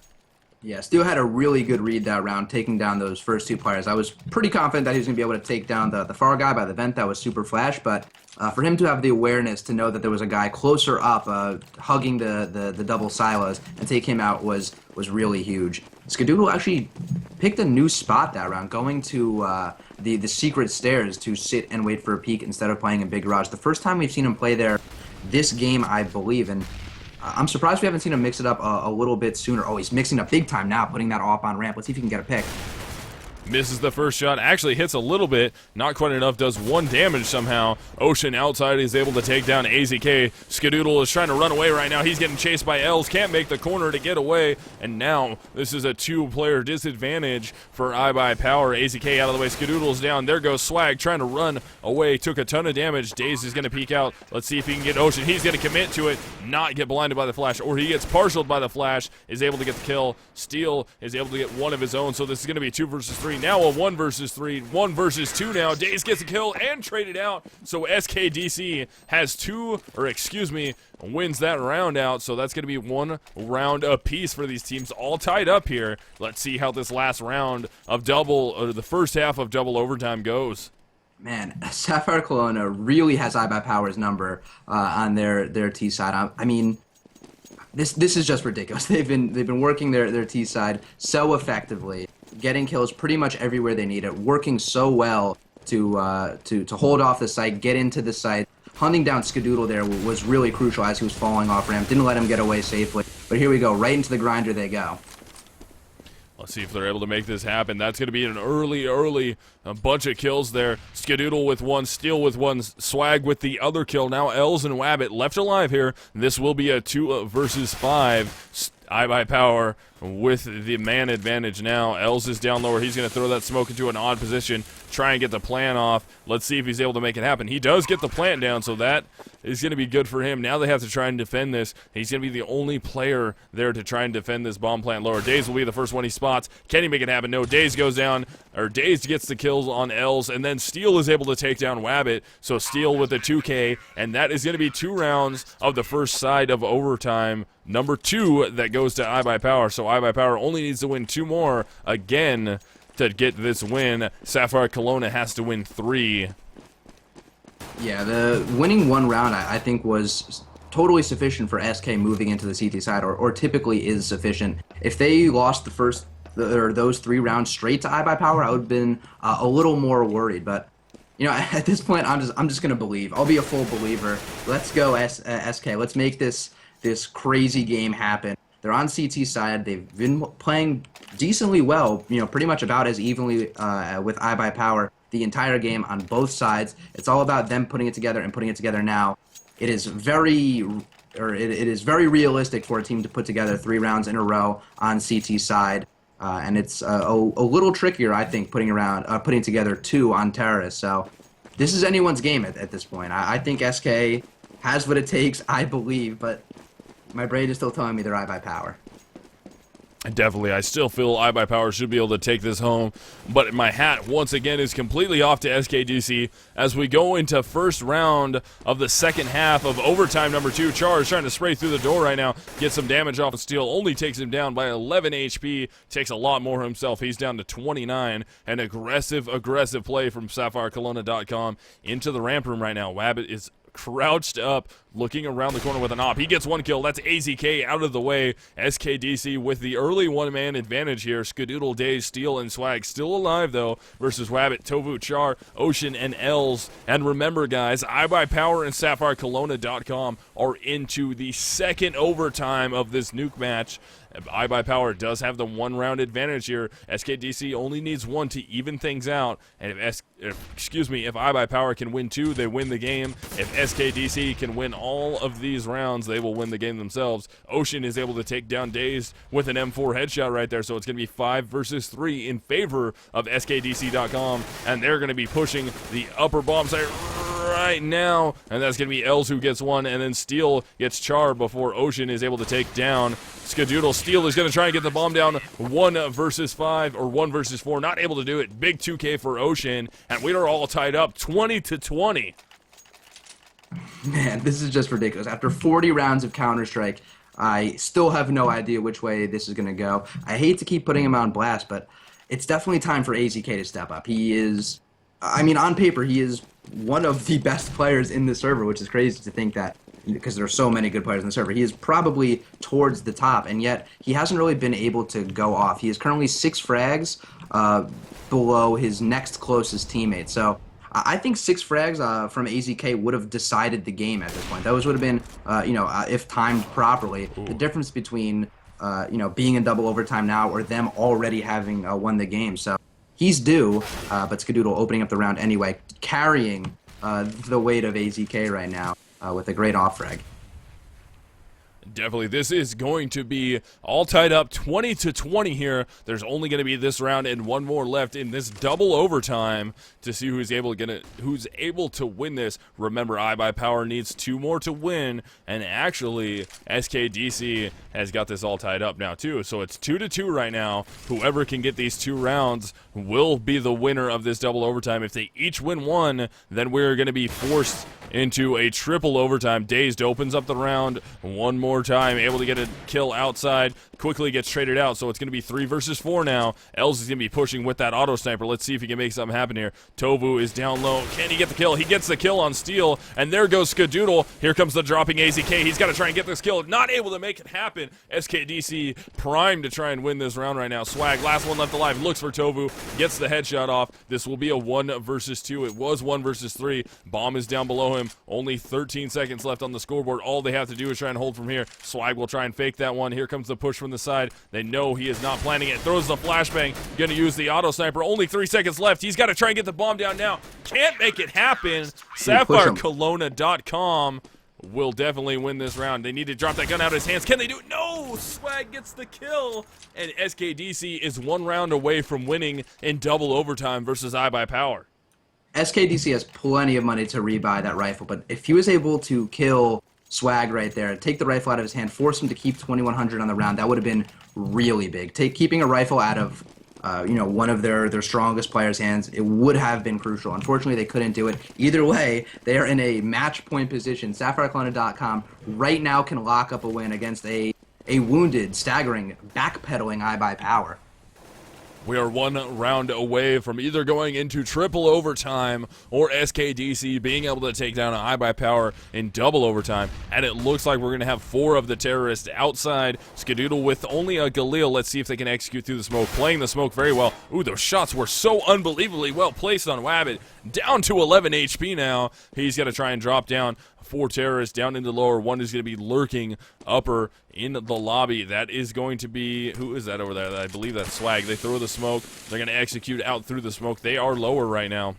Yeah, Steel had a really good read that round, taking down those first 2 players. I was pretty confident that he was going to be able to take down the far guy by the vent that was super flash, but for him to have the awareness to know that there was a guy closer up hugging the double silos and take him out was really huge. Skadoodle actually picked a new spot that round, going to the secret stairs to sit and wait for a peek instead of playing in Big Garage. The first time we've seen him play there this game, I believe, and I'm surprised we haven't seen him mix it up a little bit sooner. Oh, he's mixing up big time now, putting that off on ramp. Let's see if he can get a pick. Misses the first shot, actually hits a little bit, not quite enough, does 1 damage somehow. Ocean outside is able to take down AZK. Skadoodle is trying to run away right now. He's getting chased by Els, can't make the corner to get away, and now this is a 2-player disadvantage for iBUYPOWER. AZK out of the way, Skadoodle's down. There goes Swag trying to run away, took a ton of damage. Daze is going to peek out. Let's see if he can get Ocean. He's going to commit to it, not get blinded by the flash, or he gets partialed by the flash, is able to get the kill. Steel is able to get one of his own, so this is going to be 2 versus 3. Now a 1 versus 3, 1 versus 2 now. Daze gets a kill and traded out. So SKDC has wins that round out. So that's going to be 1 round apiece for these teams, all tied up here. Let's see how this last round of the first half of double overtime goes. Man, SapphireKelowna really has iBUYPOWER's number on their T side. I mean, this is just ridiculous. They've been working their T side so effectively, getting kills pretty much everywhere they need it, working so well to hold off the site, get into the site. Hunting down Skadoodle there was really crucial as he was falling off ramp. Didn't let him get away safely. But here we go, right into the grinder they go. Let's see if they're able to make this happen. That's going to be an early bunch of kills there. Skadoodle with 1, Steel with 1, Swag with the other kill. Now Els and Wabbit left alive here. This will be a 2 versus 5. iBUYPOWER with the man advantage now. Els is down lower. He's going to throw that smoke into an odd position, try and get the plant off. Let's see if he's able to make it happen. He does get the plant down, so that is going to be good for him. Now they have to try and defend this. He's going to be the only player there to try and defend this bomb plant lower. Daze will be the first one he spots. Can he make it happen? No, Daze goes down, or Daze gets the kills on Els, and then Steel is able to take down Wabbit. So Steel with a 2K, and that is going to be 2 rounds of the first side of overtime. Number 2 that goes to iBUYPOWER. So iBUYPOWER only needs to win 2 more again to get this win. SapphireKelowna has to win 3. Yeah, the winning 1 round I think was totally sufficient for SK moving into the CT side, or typically is sufficient. If they lost those 3 rounds straight to iBUYPOWER, I would have been a little more worried. But you know, at this point, I'm just gonna believe. I'll be a full believer. Let's go, SK. Let's make this crazy game happen. They're on CT side. They've been playing decently well, you know, pretty much about as evenly with iBUYPOWER the entire game on both sides. It's all about them putting it together and putting it together now. It is very realistic for a team to put together 3 rounds in a row on CT side, and it's a little trickier, I think, putting together 2 on Terrace. So this is anyone's game at this point. I think SK has what it takes, I believe, but my brain is still telling me they're iBUYPOWER. Definitely, I still feel iBUYPOWER should be able to take this home, but my hat once again is completely off to SKDC as we go into first round of the second half of overtime number 2. Char is trying to spray through the door right now, get some damage off of Steel, only takes him down by 11 HP, takes a lot more himself. He's down to 29, an aggressive play from SapphireKelownaDotCom into the ramp room right now. Wabbit is crouched up, looking around the corner with an op. He gets 1 kill. That's AZK out of the way. SKDC with the early 1-man advantage here. Skadoodle, Daze, Steel, and Swag still alive, though, versus Wabbit, Tovu, Char, Ocean, and Els. And remember, guys, iBUYPOWER and SapphireKelownaDotCom are into the second overtime of this nuke match. iBUYPOWER does have the 1-round advantage here. SKDC only needs 1 to even things out, and if iBUYPOWER can win 2, they win the game. If SKDC can win all of these rounds, they will win the game themselves. Ocean is able to take down Dazed with an M4 headshot right there, so it's going to be 5 versus 3 in favor of SKDC.com, and they're going to be pushing the upper bomb site right now, and that's going to be Els who gets one, and then Steel gets charred before Ocean is able to take down Skadoodle. Steel is going to try and get the bomb down 1 versus 5, or 1 versus 4, not able to do it. Big 2K for Ocean, and we are all tied up 20-20. Man, this is just ridiculous. After 40 rounds of Counter-Strike, I still have no idea which way this is going to go. I hate to keep putting him on blast, but it's definitely time for AZK to step up. He is, I mean, on paper, he is one of the best players in the server, which is crazy to think that, because there are so many good players in the server. He is probably towards the top, and yet he hasn't really been able to go off. He is currently 6 frags below his next closest teammate. So I think 6 frags from AZK would have decided the game at this point. Those would have been, if timed properly, the difference between, being in double overtime now or them already having won the game. So he's due, but Skadoodle opening up the round anyway, carrying the weight of AZK right now with a great off frag. Definitely, this is going to be all tied up 20-20 here. There's only going to be this round and one more left in this double overtime to see who's able to win this. Remember, iBUYPOWER needs 2 more to win, and actually SKDC has got this all tied up now too. So it's 2-2 right now. Whoever can get these 2 rounds will be the winner of this double overtime. If they each win 1, then we're going to be forced into a triple overtime. Dazed opens up the round one more time, able to get a kill outside, quickly gets traded out, so it's going to be 3 versus 4 now. Els is going to be pushing with that auto sniper. Let's see if he can make something happen here. Tovu is down low. Can he get the kill? He gets the kill on Steel, and there goes Skadoodle. Here comes the dropping AZK. He's got to try and get this kill. Not able to make it happen. SKDC primed to try and win this round right now. Swag, last one left alive, looks for Tovu, gets the headshot off. This will be a 1 versus 2. It was 1 versus 3. Bomb is down below him. Only 13 seconds left on the scoreboard. All they have to do is try and hold from here. Swag will try and fake that one. Here comes the push from the side. They know he is not planning it. Throws the flashbang. Going to use the auto sniper. Only 3 seconds left. He's got to try and get the bomb down now. Can't make it happen. SapphireKelownaDotCom will definitely win this round. They need to drop that gun out of his hands. Can they do it? No! Swag gets the kill. And SKDC is 1 round away from winning in double overtime versus iBUYPOWER. SKDC has plenty of money to rebuy that rifle, but if he was able to kill Swag right there, take the rifle out of his hand, force him to keep 2100 on the round, that would have been really big. Keeping a rifle out of one of their strongest players' hands, it would have been crucial. Unfortunately, they couldn't do it. Either way, they are in a match point position. SapphireKelownaDotCom right now can lock up a win against a wounded, staggering, backpedaling iBUYPOWER. We are 1 round away from either going into triple overtime or SKDC being able to take down iBUYPOWER in double overtime. And it looks like we're going to have 4 of the terrorists outside. Skadoodle with only a Galil. Let's see if they can execute through the smoke. Playing the smoke very well. Ooh, those shots were so unbelievably well placed on Wabbit. Down to 11 HP now. He's got to try and drop down. 4 terrorists down into lower. 1 is going to be lurking upper in the lobby. That is going to be, who is that over there? I believe that's Swag. They throw the smoke. They're going to execute out through the smoke. They are lower right now.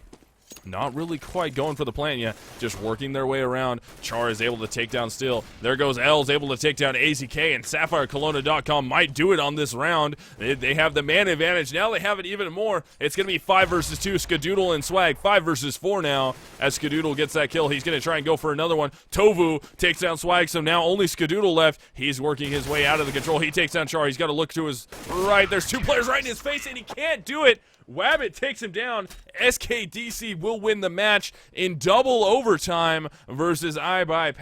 Not really quite going for the plan yet, just working their way around. Char is able to take down Still. There goes Els, able to take down AZK, and SapphireKelownaDotCom might do it on this round. They have the man advantage. Now they have it even more. It's going to be 5 versus 2, Skadoodle and Swag. 5 versus 4 now, as Skadoodle gets that kill. He's going to try and go for another one. Tovu takes down Swag, so now only Skadoodle left. He's working his way out of the control. He takes down Char. He's got to look to his right. There's 2 players right in his face, and he can't do it. Wabbit takes him down. SKDC will win the match in double overtime versus iBUYPOWER.